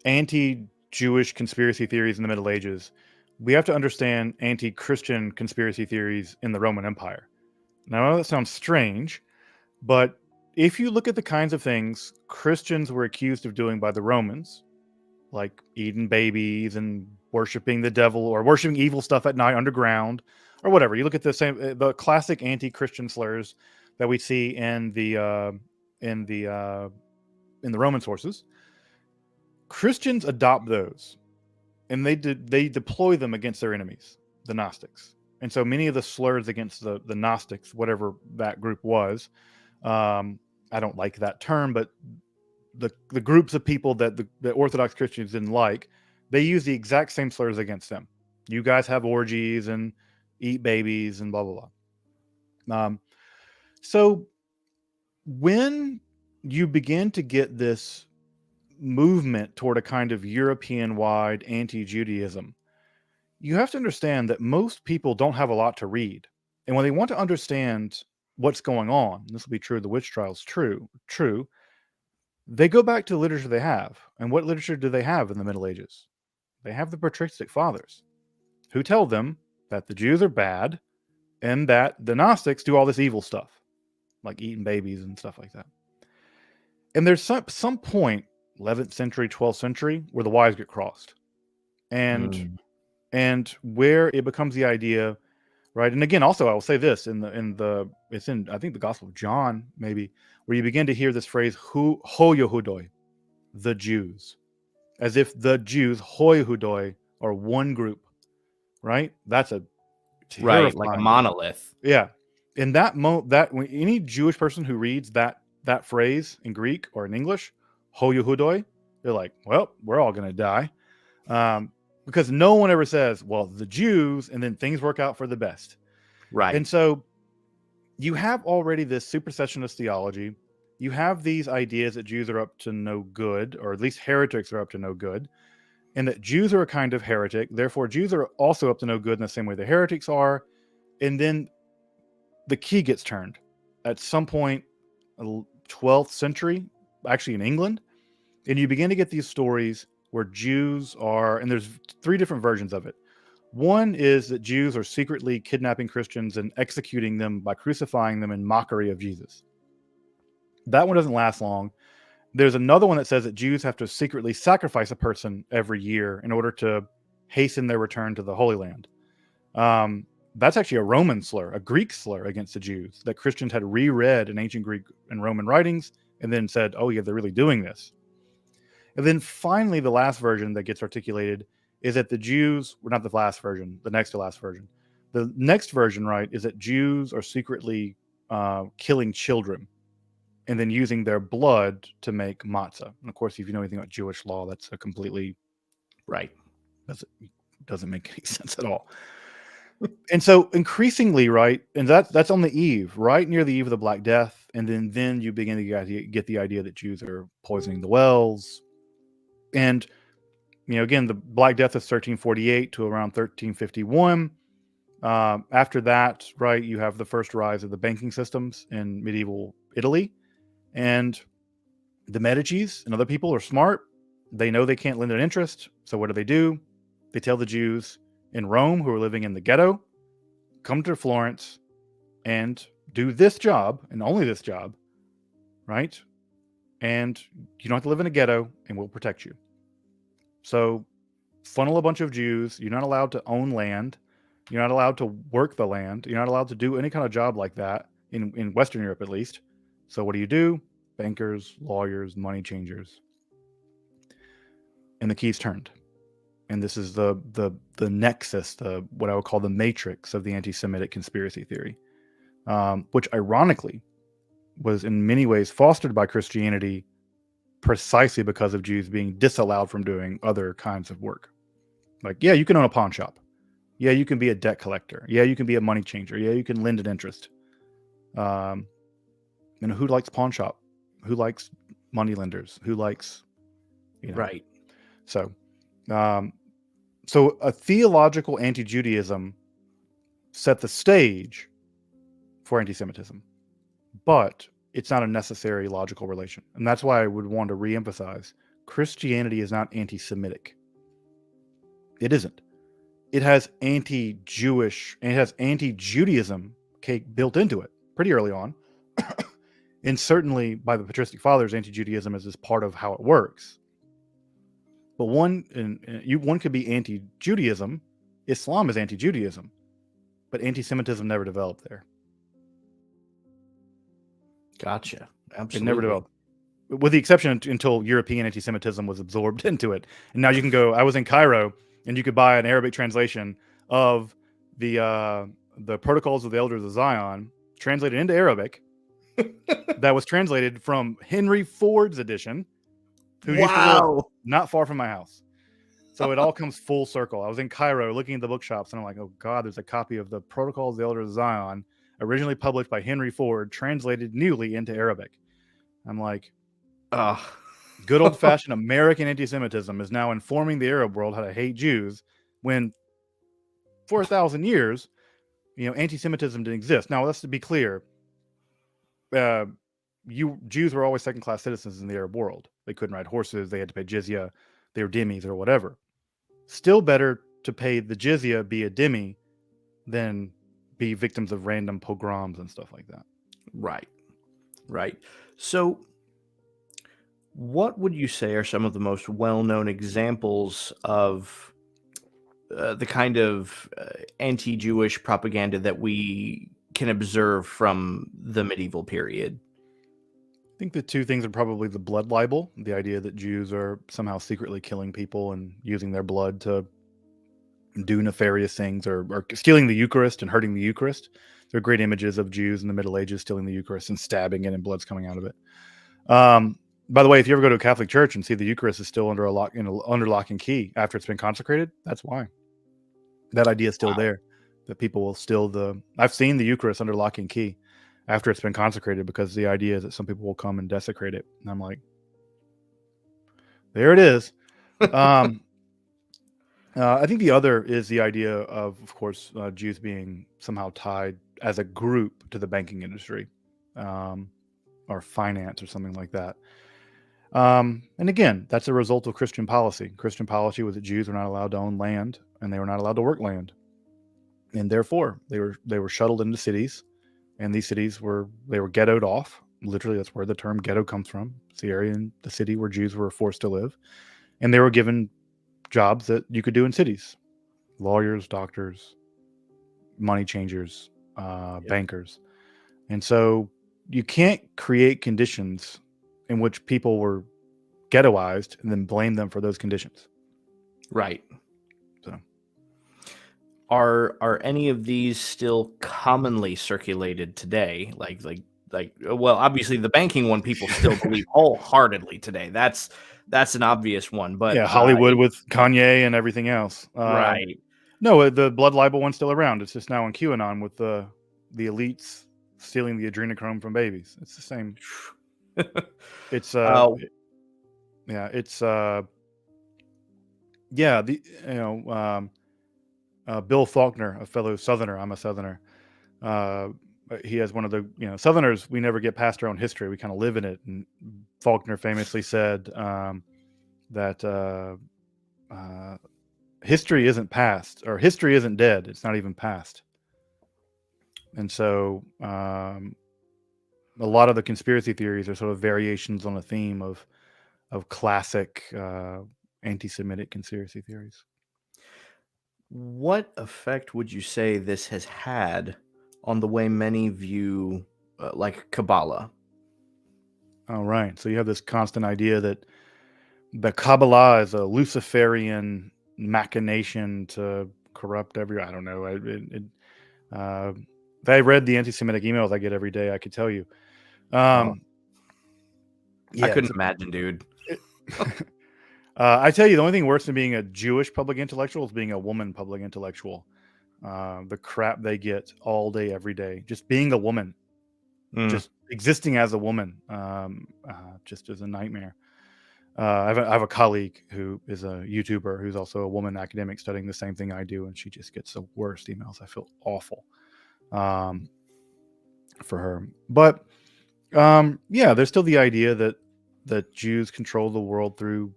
anti-Jewish conspiracy theories in the Middle Ages, we have to understand anti-Christian conspiracy theories in the Roman Empire. Now, I know that sounds strange, but if you look at the kinds of things Christians were accused of doing by the Romans, like eating babies and worshiping the devil or worshiping evil stuff at night underground or whatever. You look at the classic anti-Christian slurs that we see in the Roman sources. Christians adopt those, and they deploy them against their enemies, the Gnostics. And so many of the slurs against the Gnostics, whatever that group was, I don't like that term, but the groups of people that the Orthodox Christians didn't like, they use the exact same slurs against them. You guys have orgies and eat babies and blah blah blah. So when you begin to get this movement toward a kind of European-wide anti-Judaism, you have to understand that most people don't have a lot to read, and when they want to understand what's going on, this will be true of the witch trials, true, they go back to the literature they have. And what literature do they have in the Middle Ages? They have the Patristic fathers, who tell them that the Jews are bad and that the Gnostics do all this evil stuff, like eating babies and stuff like that. And there's some point, 11th century, 12th century, where the wires get crossed. And where it becomes the idea, right? And again, also I will say this it's in I think the Gospel of John, maybe, where you begin to hear this phrase ho Yehudoi, the Jews, as if the Jews ho Yehudoi are one group, right? That's a right, like a monolith. Yeah, in that that when any Jewish person who reads that phrase in Greek or in English, ho Yehudoi, they're like, well, we're all gonna die. Because no one ever says, well, the Jews, and then things work out for the best. Right. And so you have already this supersessionist theology. You have these ideas that Jews are up to no good, or at least heretics are up to no good, and that Jews are a kind of heretic. Therefore, Jews are also up to no good in the same way the heretics are. And then the key gets turned at some point, 12th century, actually in England, and you begin to get these stories where Jews are, and there's 3 different versions of it. One is that Jews are secretly kidnapping Christians and executing them by crucifying them in mockery of Jesus. That one doesn't last long. There's another one that says that Jews have to secretly sacrifice a person every year in order to hasten their return to the Holy Land. That's actually a Roman slur, a Greek slur against the Jews that Christians had reread in ancient Greek and Roman writings and then said, oh yeah, they're really doing this. And then finally, the last version that gets articulated is that the Jews, well, not the last version, the next to last version. The next version, right, is that Jews are secretly killing children and then using their blood to make matzah. And of course, if you know anything about Jewish law, that's a completely right. Doesn't make any sense at all. And so increasingly, right, and that's on the eve, right near the eve of the Black Death, and then you begin to get the idea that Jews are poisoning the wells. And, you know, again, the Black Death is 1348 to around 1351. After that, right, you have the first rise of the banking systems in medieval Italy. And the Medicis and other people are smart. They know they can't lend an interest. So what do? They tell the Jews in Rome who are living in the ghetto, come to Florence and do this job and only this job, right? And you don't have to live in a ghetto and we'll protect you. So funnel a bunch of Jews. You're not allowed to own land. You're not allowed to work the land. You're not allowed to do any kind of job like that in Western Europe, at least. So what do? Bankers, lawyers, money changers. And the key's turned. And this is the nexus, what I would call the matrix of the anti-Semitic conspiracy theory, which ironically was in many ways fostered by Christianity precisely because of Jews being disallowed from doing other kinds of work. Like, yeah, you can own a pawn shop. Yeah, you can be a debt collector. Yeah, you can be a money changer. Yeah, you can lend an interest. And who likes pawn shop? Who likes money lenders? Who likes, right? So a theological anti-Judaism set the stage for anti-Semitism, but it's not a necessary logical relation. And that's why I would want to reemphasize Christianity is not anti-Semitic. It isn't. It has anti-Jewish and it has anti-Judaism built into it pretty early on. And certainly by the Patristic Fathers, anti-Judaism is part of how it works. But one could be anti-Judaism. Islam is anti-Judaism, but anti-Semitism never developed there. Gotcha. Absolutely. It never developed, with the exception until European anti-Semitism was absorbed into it. And now you can go. I was in Cairo, and you could buy an Arabic translation of the Protocols of the Elders of Zion, translated into Arabic. That was translated from Henry Ford's edition, who used to live not far from my house. So it all comes full circle. I was in Cairo looking at the bookshops, and I'm like, oh God, there's a copy of the Protocols of the Elders of Zion, originally published by Henry Ford, translated newly into Arabic. I'm like, good old-fashioned American anti-Semitism is now informing the Arab world how to hate Jews, when for 1,000 years, anti-Semitism didn't exist. Now, let's be clear. Jews were always second-class citizens in the Arab world. They couldn't ride horses. They had to pay jizya. They were dhimmis or whatever. Still better to pay the jizya, be a dhimmi, than be victims of random pogroms and stuff like that. Right. So what would you say are some of the most well-known examples of the kind of anti-Jewish propaganda that we can observe from the medieval period? I think the two things are probably the blood libel, the idea that Jews are somehow secretly killing people and using their blood to do nefarious things, or stealing the Eucharist and hurting the Eucharist. There are great images of Jews in the Middle Ages stealing the Eucharist and stabbing it, and blood's coming out of it. By the way, if you ever go to a Catholic church and see the Eucharist is still under lock and key after it's been consecrated, that's why. That idea is still there, that people will still I've seen the Eucharist under lock and key after it's been consecrated, because the idea is that some people will come and desecrate it. And I'm like, there it is. I think the other is the idea of course, Jews being somehow tied as a group to the banking industry, or finance or something like that. And again, that's a result of Christian policy. Christian policy was that Jews were not allowed to own land, and they were not allowed to work land. And therefore, they were shuttled into cities, and these cities were ghettoed off. Literally, that's where the term ghetto comes from. It's the area in the city where Jews were forced to live. And they were given jobs that you could do in cities: lawyers, doctors, money changers, bankers. And so you can't create conditions in which people were ghettoized and then blame them for those conditions. Right. So are any of these still commonly circulated today? Well, obviously the banking one people still believe wholeheartedly today. That's an obvious one, but yeah, Hollywood with Kanye and everything else. Right. No, the blood libel one's still around. It's just now on QAnon with the elites stealing the adrenochrome from babies. It's the same. It's Bill Faulkner, a fellow Southerner. I'm a Southerner. He has one of the Southerners. We never get past our own history. We kind of live in it. And Faulkner famously said that history isn't past, or history isn't dead. It's not even past. And so a lot of the conspiracy theories are sort of variations on a theme of classic anti-Semitic conspiracy theories. What effect would you say this has had on the way many view like Kabbalah? All right. So you have this constant idea that the Kabbalah is a Luciferian machination to corrupt I don't know. If I read the anti-Semitic emails I get every day, I could tell you. I couldn't imagine, dude. I tell you, the only thing worse than being a Jewish public intellectual is being a woman public intellectual. The crap they get all day, every day, just being a woman, just existing as a woman, just is a nightmare. I have a colleague who is a YouTuber who's also a woman academic studying the same thing I do, and she just gets the worst emails. I feel awful for her. But there's still the idea that Jews control the world through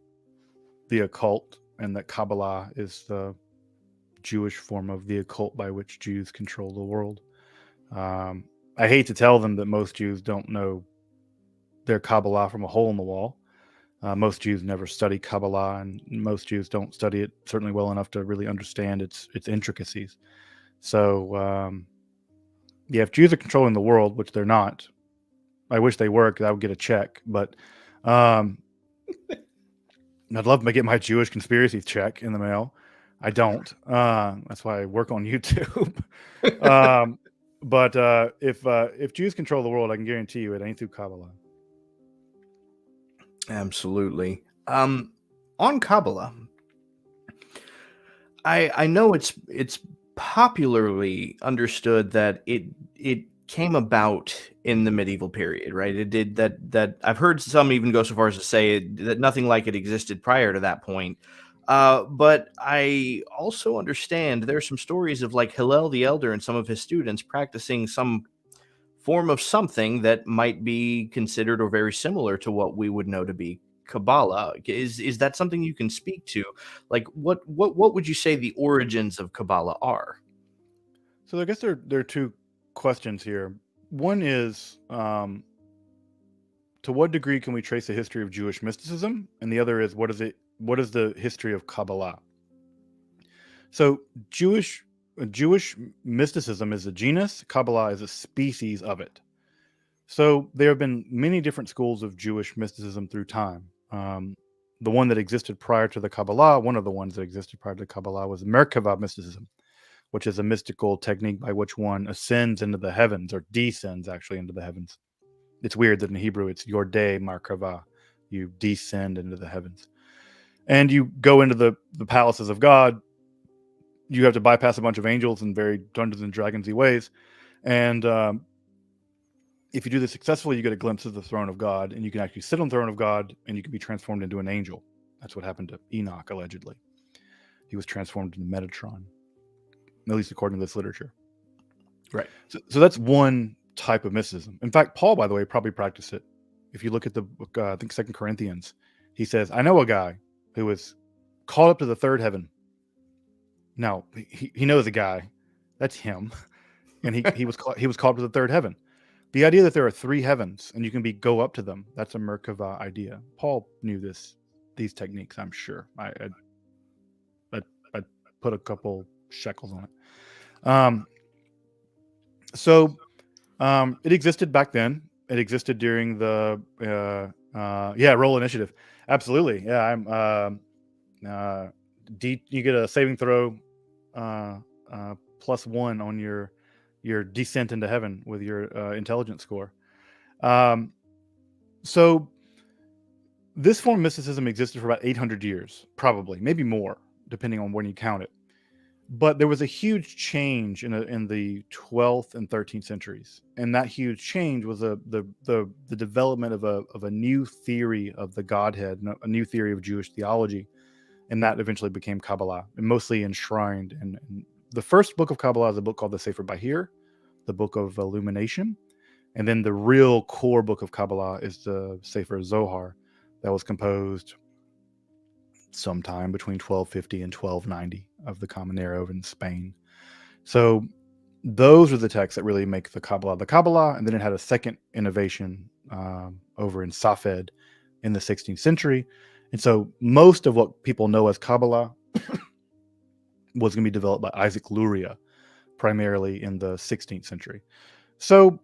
the occult, and that Kabbalah is the Jewish form of the occult by which Jews control the world. I hate to tell them that most Jews don't know their Kabbalah from a hole in the wall. Most Jews never study Kabbalah, and most Jews don't study it certainly well enough to really understand its intricacies. So, yeah, if Jews are controlling the world, which they're not, I wish they were, because I would get a check. But I'd love to get my Jewish conspiracy check in the mail. I don't. That's why I work on YouTube. But if Jews control the world, I can guarantee you it ain't through Kabbalah. Absolutely. On Kabbalah, I know it's popularly understood that it came about in the medieval period, right? It did that. I've heard some even go so far as to say that nothing like it existed prior to that point. But I also understand there are some stories of like Hillel the Elder and some of his students practicing some form of something that might be considered or very similar to what we would know to be Kabbalah. Is that something you can speak to? Like what would you say the origins of Kabbalah are? So I guess there are two questions here. One is, to what degree can we trace the history of Jewish mysticism? And the other is, what is the history of Kabbalah? So Jewish mysticism is a genus, Kabbalah is a species of it. So there have been many different schools of Jewish mysticism through time. The one that existed prior to the Kabbalah, one of the ones that existed prior to the Kabbalah, was Merkava mysticism, which is a mystical technique by which one ascends into the heavens, or descends actually into the heavens. It's weird that in Hebrew it's Yordei Merkava. You descend into the heavens. And you go into the palaces of God. You have to bypass a bunch of angels in very Dungeons and Dragons-y ways. And if you do this successfully, you get a glimpse of the throne of God, and you can actually sit on the throne of God, and you can be transformed into an angel. That's what happened to Enoch, allegedly. He was transformed into Metatron, at least according to this literature. Right. So that's one type of mysticism. In fact, Paul, by the way, probably practiced it. If you look at the book, I think 2 Corinthians, he says, I know a guy who was called up to the third heaven. Now, he knows a guy. That's him. And he was called to the third heaven. The idea that there are three heavens and you can go up to them, that's a Merkava idea. Paul knew these techniques, I'm sure. I'd put a couple shekels on it. It existed back then. It existed during the roll initiative. Absolutely. Yeah, I'm you get a saving throw +1 on your descent into heaven with your intelligence score. So this form of mysticism existed for about 800 years, probably, maybe more, depending on when you count it. But there was a huge change in the 12th and 13th centuries, and that huge change was the development of a new theory of the Godhead, a new theory of Jewish theology, and that eventually became Kabbalah, and mostly enshrined. And the first book of Kabbalah is a book called the Sefer Bahir, the Book of Illumination, and then the real core book of Kabbalah is the Sefer Zohar, that was composed sometime between 1250 and 1290 of the Common Era in Spain. So those are the texts that really make the Kabbalah, and then it had a second innovation over in Safed in the 16th century. And so most of what people know as Kabbalah was going to be developed by Isaac Luria, primarily in the 16th century. So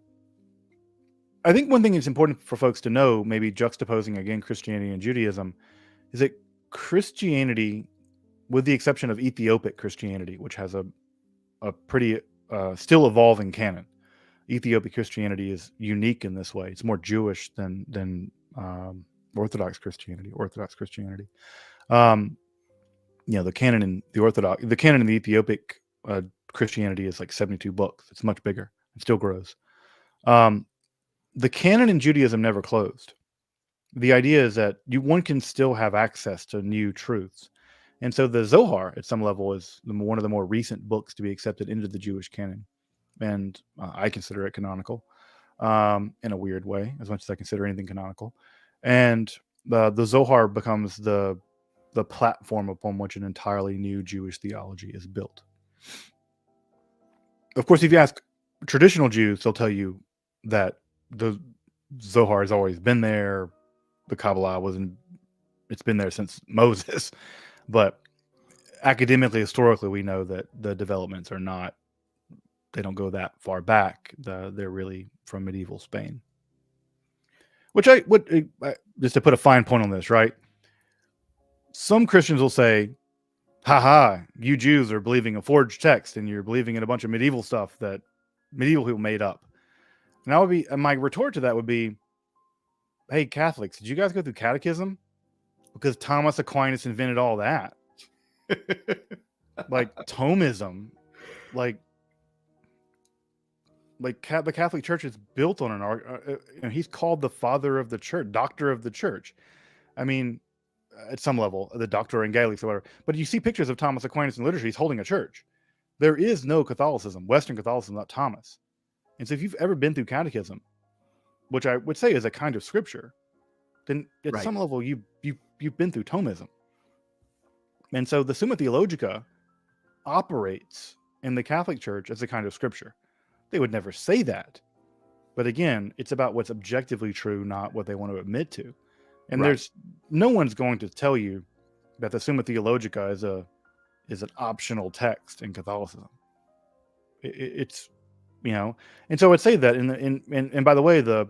I think one thing that's important for folks to know, maybe juxtaposing again Christianity and Judaism, is that Christianity, with the exception of Ethiopic Christianity, which has a pretty still evolving canon, Ethiopic Christianity is unique in this way. It's more Jewish than Orthodox Christianity. The canon in the Ethiopic Christianity is like 72 books. It's much bigger. It still grows. The canon in Judaism never closed. The idea is that one can still have access to new truths. And so the Zohar, at some level, is one of the more recent books to be accepted into the Jewish canon. And I consider it canonical in a weird way, as much as I consider anything canonical. And the Zohar becomes the platform upon which an entirely new Jewish theology is built. Of course, if you ask traditional Jews, they'll tell you that the Zohar has always been there. The Kabbalah it's been there since Moses. But academically, historically, we know that the developments are not, they don't go that far back. They're really from medieval Spain. Which I would, just to put a fine point on this, right? Some Christians will say, haha, you Jews are believing a forged text and you're believing in a bunch of medieval stuff that medieval people made up. And my retort to that would be, hey, Catholics, did you guys go through catechism? Because Thomas Aquinas invented all that. Like Thomism, like the Catholic Church is built on an art. He's called the father of the church, doctor of the church. I mean, at some level, the doctor in Gaelic or whatever. But you see pictures of Thomas Aquinas in literature, he's holding a church. There is no Catholicism, Western Catholicism, not Thomas. And so if you've ever been through catechism, which I would say is a kind of scripture, then at some level you've been through Thomism. And so the Summa Theologica operates in the Catholic Church as a kind of scripture. They would never say that. But again, it's about what's objectively true, not what they want to admit to. And there's no one's going to tell you that the Summa Theologica is an optional text in Catholicism. It's, you know, and so I'd say that and by the way, the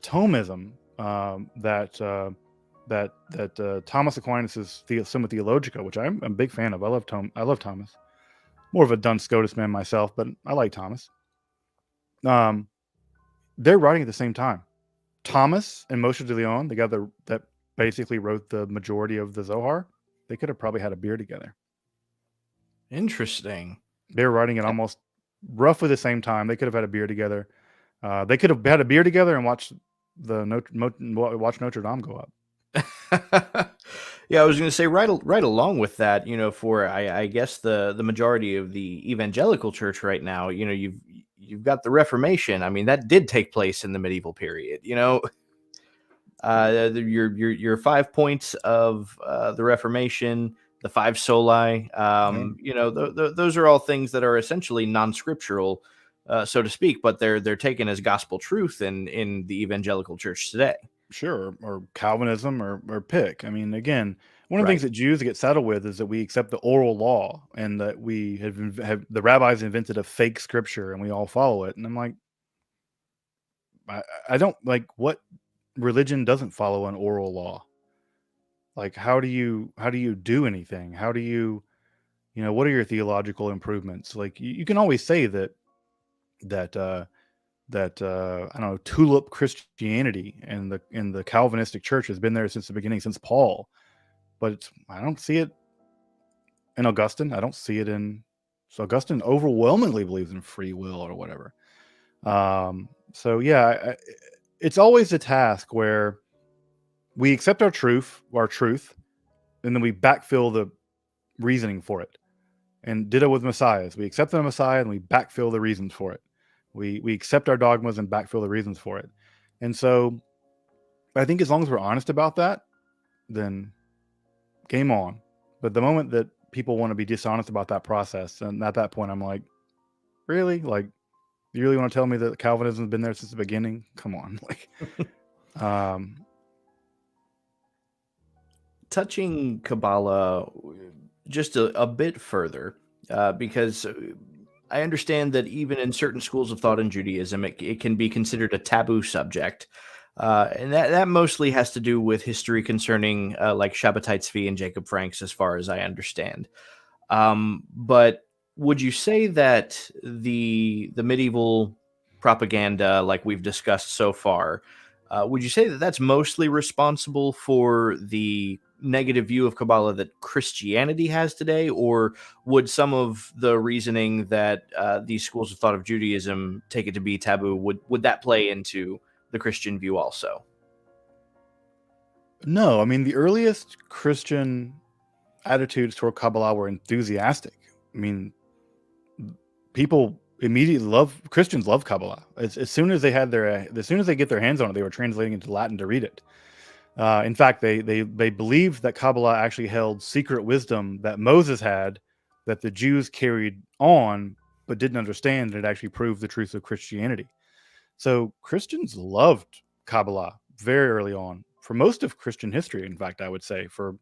Thomism that Thomas Aquinas' Summa Theologica, which I'm a big fan of. I love Thomas. More of a Duns Scotus man myself, but I like Thomas. They're writing at the same time. Thomas and Moshe de Leon, the guy that basically wrote the majority of the Zohar, they could have probably had a beer together. Interesting. They were writing at almost roughly the same time. They could have had a beer together. They could have had a beer together and watch Notre Dame go up. Yeah, I was going to say right along with that, you know, for I guess the majority of the evangelical church right now, you know, you've got the Reformation. I mean, that did take place in the medieval period, you know. Your 5 points of the Reformation, the 5 soli, you know, those are all things that are essentially non-scriptural, so to speak, but they're taken as gospel truth in the evangelical church today. Sure, or Calvinism or pick. I mean, again, one of the things that Jews get saddled with is that we accept the oral law and that we have the rabbis invented a fake scripture and we all follow it. And I'm like, I don't like, what religion doesn't follow an oral law? Like, how do you do anything? How do you know, what are your theological improvements? Like, you can always say that I don't know, tulip Christianity and the Calvinistic Church has been there since the beginning, since Paul. But I don't see it in Augustine. I don't see it in. So Augustine overwhelmingly believes in free will or whatever. So yeah, it's always a task where we accept our truth, and then we backfill the reasoning for it. And ditto with messiahs. We accept the Messiah and we backfill the reasons for it. We accept our dogmas and backfill the reasons for it. And so I think as long as we're honest about that, then game on. But the moment that people want to be dishonest about that process, and at that point I'm like, really? Like, you really want to tell me that Calvinism has been there since the beginning? Come on. Like, touching Kabbalah just a bit further, because I understand that even in certain schools of thought in Judaism, it can be considered a taboo subject. And that mostly has to do with history concerning like Shabbatai Tzvi and Jacob Franks, as far as I understand. But would you say that the medieval propaganda, like we've discussed so far, would you say that that's mostly responsible for the negative view of Kabbalah that Christianity has today, or would some of the reasoning that these schools of thought of Judaism take it to be taboo, would that play into the Christian view also? No, I mean, the earliest Christian attitudes toward Kabbalah were enthusiastic. I mean, people immediately Christians love Kabbalah. As soon as they get their hands on it, they were translating into Latin to read it. In fact, they believed that Kabbalah actually held secret wisdom that Moses had, that the Jews carried on but didn't understand, and it actually proved the truth of Christianity. So Christians loved Kabbalah very early on, most of Christian history. In fact, I would say for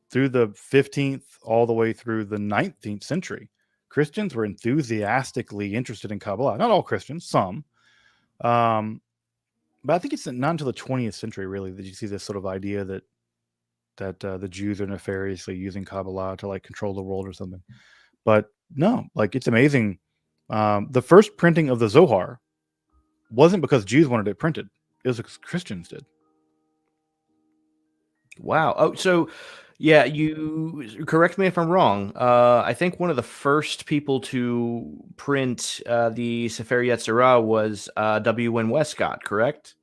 through the 15th all the way through the 19th century, Christians were enthusiastically interested in Kabbalah. Not all Christians, some. But I think it's not until the 20th century, really, that you see this sort of idea that the Jews are nefariously using Kabbalah to like control the world or something. But no, like it's amazing. The first printing of the Zohar wasn't because Jews wanted it printed; it was because Christians did. Wow. Oh, so yeah, you correct me if I'm wrong. I think one of the first people to print the Sefer Yetzirah was W.N. Westcott, correct?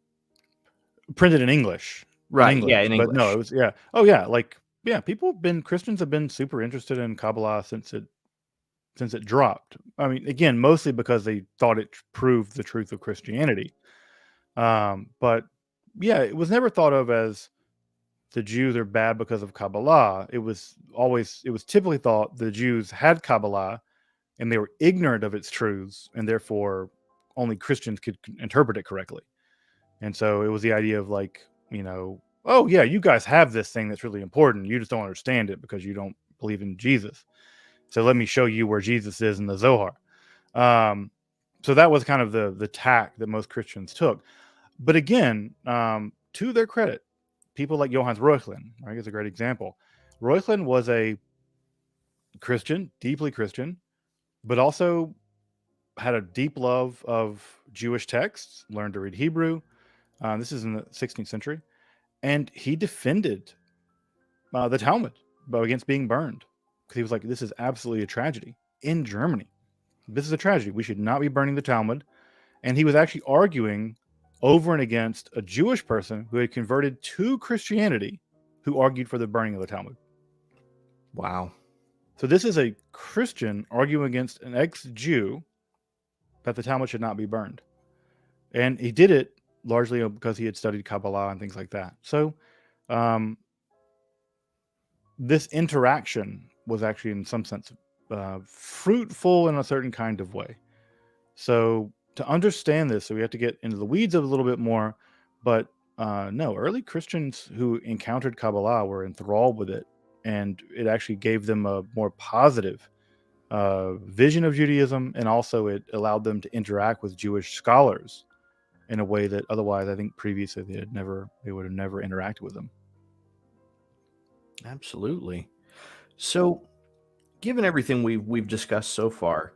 Printed in English. Right. Yeah, in But no, English. it was Oh yeah, Christians have been super interested in Kabbalah since it dropped. I mean, again, mostly because they thought it proved the truth of Christianity. But yeah, it was never thought of as the Jews are bad because of Kabbalah. It was typically thought the Jews had Kabbalah and they were ignorant of its truths, and therefore only Christians could interpret it correctly. And so it was the idea of like, oh yeah, you guys have this thing that's really important. You just don't understand it because you don't believe in Jesus. So let me show you where Jesus is in the Zohar. So that was kind of the tack that most Christians took. But again, to their credit, people like Johannes Reuchlin, right, is a great example. Reuchlin was a Christian, deeply Christian, but also had a deep love of Jewish texts, learned to read Hebrew. This is in the 16th century. And he defended the Talmud against being burned. Because he was like, this is absolutely a tragedy in Germany. This is a tragedy. We should not be burning the Talmud. And he was actually arguing over and against a Jewish person who had converted to Christianity who argued for the burning of the Talmud. Wow. So this is a Christian arguing against an ex-Jew that the Talmud should not be burned. And he did it largely because he had studied Kabbalah and things like that. So this interaction was actually in some sense fruitful in a certain kind of way. So to understand this, so we have to get into the weeds of a little bit more. But no, early Christians who encountered Kabbalah were enthralled with it, and it actually gave them a more positive vision of Judaism, and also it allowed them to interact with Jewish scholars in a way that otherwise I think previously they would have never interacted with them. Absolutely. So, given everything we've discussed so far,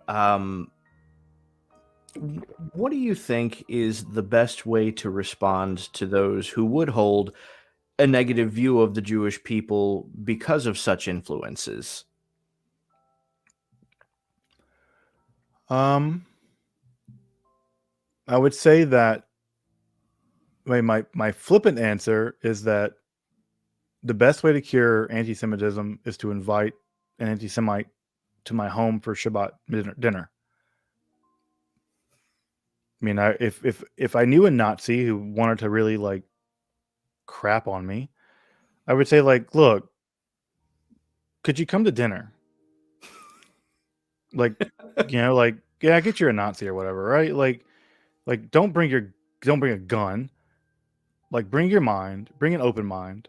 what do you think is the best way to respond to those who would hold a negative view of the Jewish people because of such influences? I would say that my flippant answer is that the best way to cure anti-Semitism is to invite an anti-Semite to my home for Shabbat dinner. I mean, if I knew a Nazi who wanted to really like crap on me, I would say like, look, could you come to dinner? Like, like, yeah, I get you're a Nazi or whatever, right? Like don't bring a gun. Like, bring your mind, bring an open mind.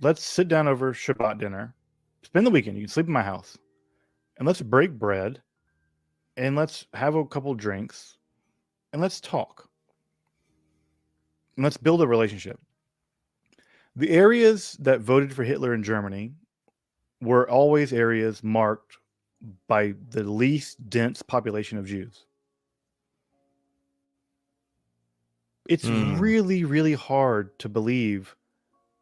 Let's sit down over Shabbat dinner, spend the weekend. You can sleep in my house, and let's break bread, and let's have a couple drinks, and let's talk, and let's build a relationship. The areas that voted for Hitler in Germany were always areas marked by the least dense population of Jews. It's really, really hard to believe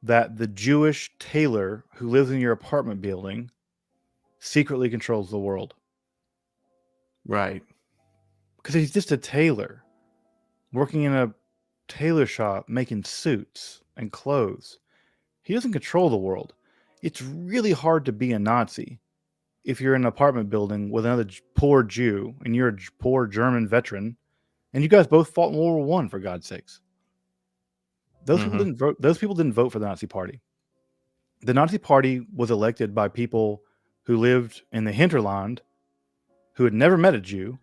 that the Jewish tailor who lives in your apartment building secretly controls the world. Right. Because he's just a tailor working in a tailor shop making suits and clothes. He doesn't control the world. It's really hard to be a Nazi if you're in an apartment building with another poor Jew and you're a poor German veteran, and you guys both fought in World War I, for God's sakes. Those people didn't vote. Those people didn't vote for the Nazi Party. The Nazi Party was elected by people who lived in the hinterland, who had never met a Jew,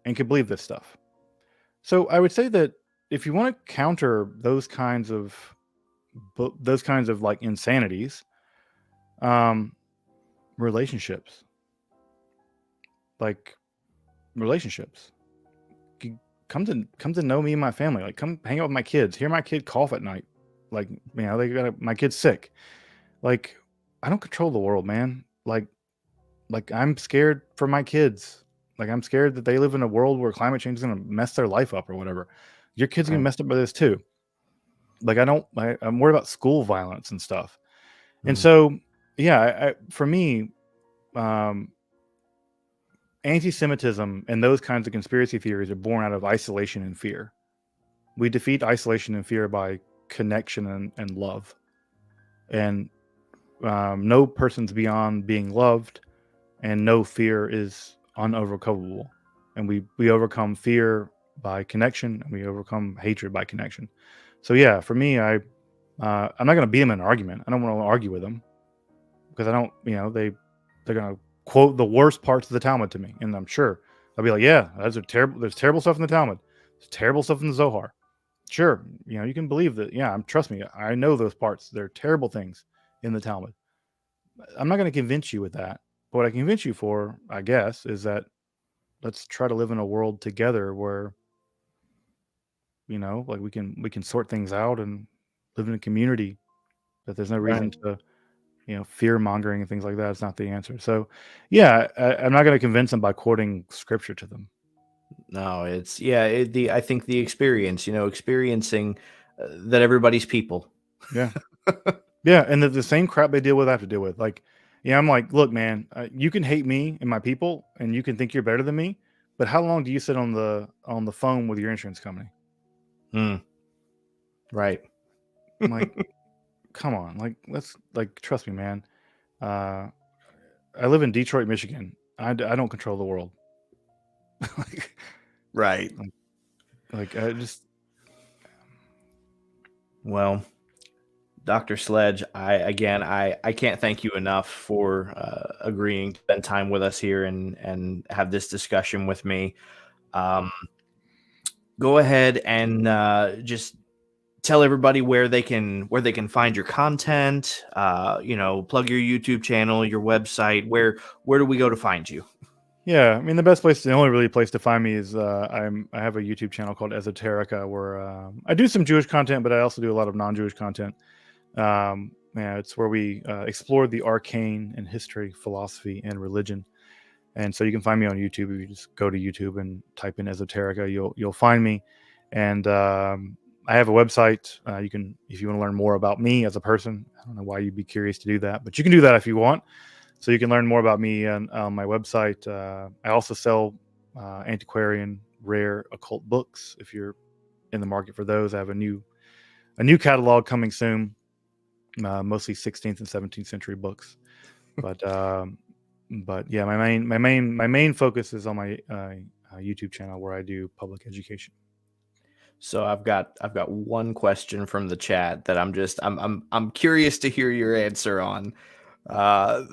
and could believe this stuff. So I would say that if you want to counter those kinds of like insanities, relationships, like relationships. Come to know me and my family. Like, come hang out with my kids. Hear my kid cough at night. Like, my kid's sick. Like, I don't control the world, man. Like I'm scared for my kids. Like, I'm scared that they live in a world where climate change is going to mess their life up or whatever. Your kids Right. get messed up by this too. Like, I'm worried about school violence and stuff. And so, yeah, for me, anti-Semitism and those kinds of conspiracy theories are born out of isolation and fear. We defeat isolation and fear by connection and love. And no person's beyond being loved, and no fear is unovercomable. And we overcome fear by connection, and we overcome hatred by connection. So yeah, for me, I'm not going to beat them in an argument. I don't want to argue with them, because I don't, they're going to quote the worst parts of the Talmud to me, and I'm sure I'll be like, yeah, those are terrible. There's terrible stuff in the Talmud. There's terrible stuff in the Zohar. Sure, you can believe that. Yeah, trust me, I know those parts. They're terrible things in the Talmud. I'm not going to convince you with that. But what I can convince you for, I guess, is that let's try to live in a world together where, like we can sort things out and live in a community. That there's no reason to, fear mongering and things like that. It's not the answer. So, yeah, I'm not going to convince them by quoting scripture to them. No, it's I think the experience, experiencing that everybody's people. Yeah. Yeah, and the same crap they deal with, I have to deal with. Like, I'm like, look, man, you can hate me and my people, and you can think you're better than me, but how long do you sit on the phone with your insurance company? Right. I'm like, come on, trust me, man. I live in Detroit, Michigan. I don't control the world. Right. I just. Well, Dr. Sledge, I can't thank you enough for agreeing to spend time with us here and have this discussion with me. Go ahead and just tell everybody where they can find your content. Plug your YouTube channel, your website. Where do we go to find you? Yeah, I mean, the only really place to find me is I have a YouTube channel called Esoterica, where I do some Jewish content, but I also do a lot of non-Jewish content. It's where we explore the arcane in history, philosophy, and religion. And so you can find me on YouTube. If you just go to YouTube and type in Esoterica, you'll find me. And I have a website. You can, if you want to learn more about me as a person. I don't know why you'd be curious to do that, but you can do that if you want. So you can learn more about me on my website. I also sell antiquarian, rare occult books. If you're in the market for those, I have a new catalog coming soon. Mostly 16th and 17th century books. But yeah, my main focus is on my YouTube channel, where I do public education. So I've got one question from the chat that I'm curious to hear your answer on.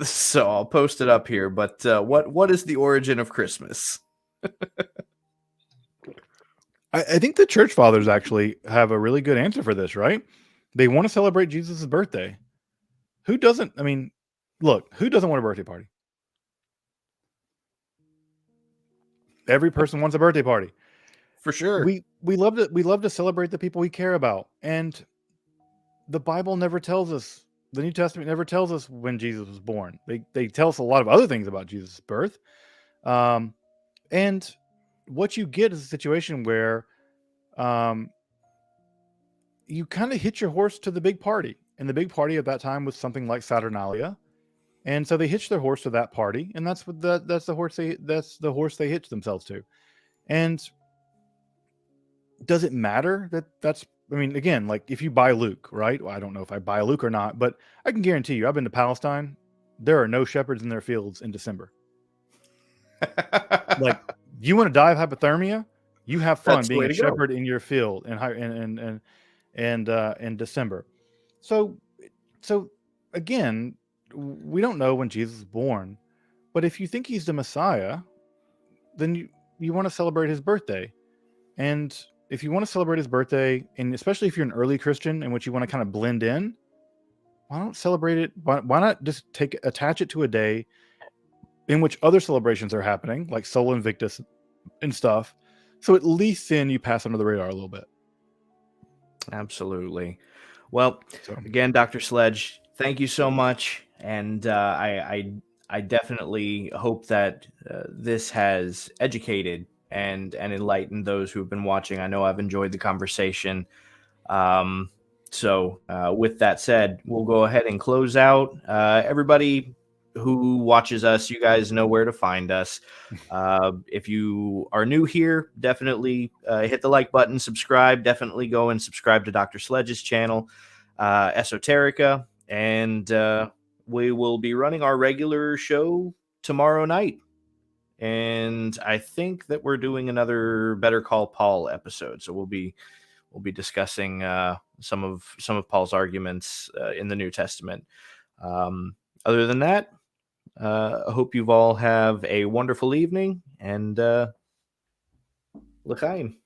So I'll post it up here. But what is the origin of Christmas? I think the church fathers actually have a really good answer for this, right? They want to celebrate Jesus' birthday. Who doesn't? I mean, look, who doesn't want a birthday party? Every person wants a birthday party. For sure. We love to celebrate the people we care about. And the Bible never tells us, the New Testament never tells us when Jesus was born. They tell us a lot of other things about Jesus' birth. And what you get is a situation where you kind of hitch your horse to the big party. And the big party at that time was something like Saturnalia. And so they hitched their horse to that party, and that's the horse they hitched themselves to. And does it matter that's, I mean, again, like if you buy Luke, right? Well, I don't know if I buy Luke or not, but I can guarantee you, I've been to Palestine. There are no shepherds in their fields in December. Like, you want to die of hypothermia? You have fun being a shepherd in your field in December. So again, we don't know when Jesus was born, but if you think he's the Messiah, then you want to celebrate his birthday. And if you want to celebrate his birthday, and especially if you're an early Christian in which you want to kind of blend in, why not celebrate it? Why not just attach it to a day in which other celebrations are happening, like Sol Invictus and stuff. So at least then you pass under the radar a little bit. Absolutely. Well, So, again, Dr. Sledge, thank you so much. And I definitely hope that this has educated and enlightened those who've been watching. I know I've enjoyed the conversation. So with that said, we'll go ahead and close out. Everybody who watches us, you guys know where to find us. If you are new here, definitely hit the like button, subscribe. Definitely go and subscribe to Dr. Sledge's channel, Esoterica, and we will be running our regular show tomorrow night. And I think that we're doing another Better Call Paul episode, so we'll be discussing some of Paul's arguments in the New Testament. Other than that, I hope you've all have a wonderful evening, and l'chaim.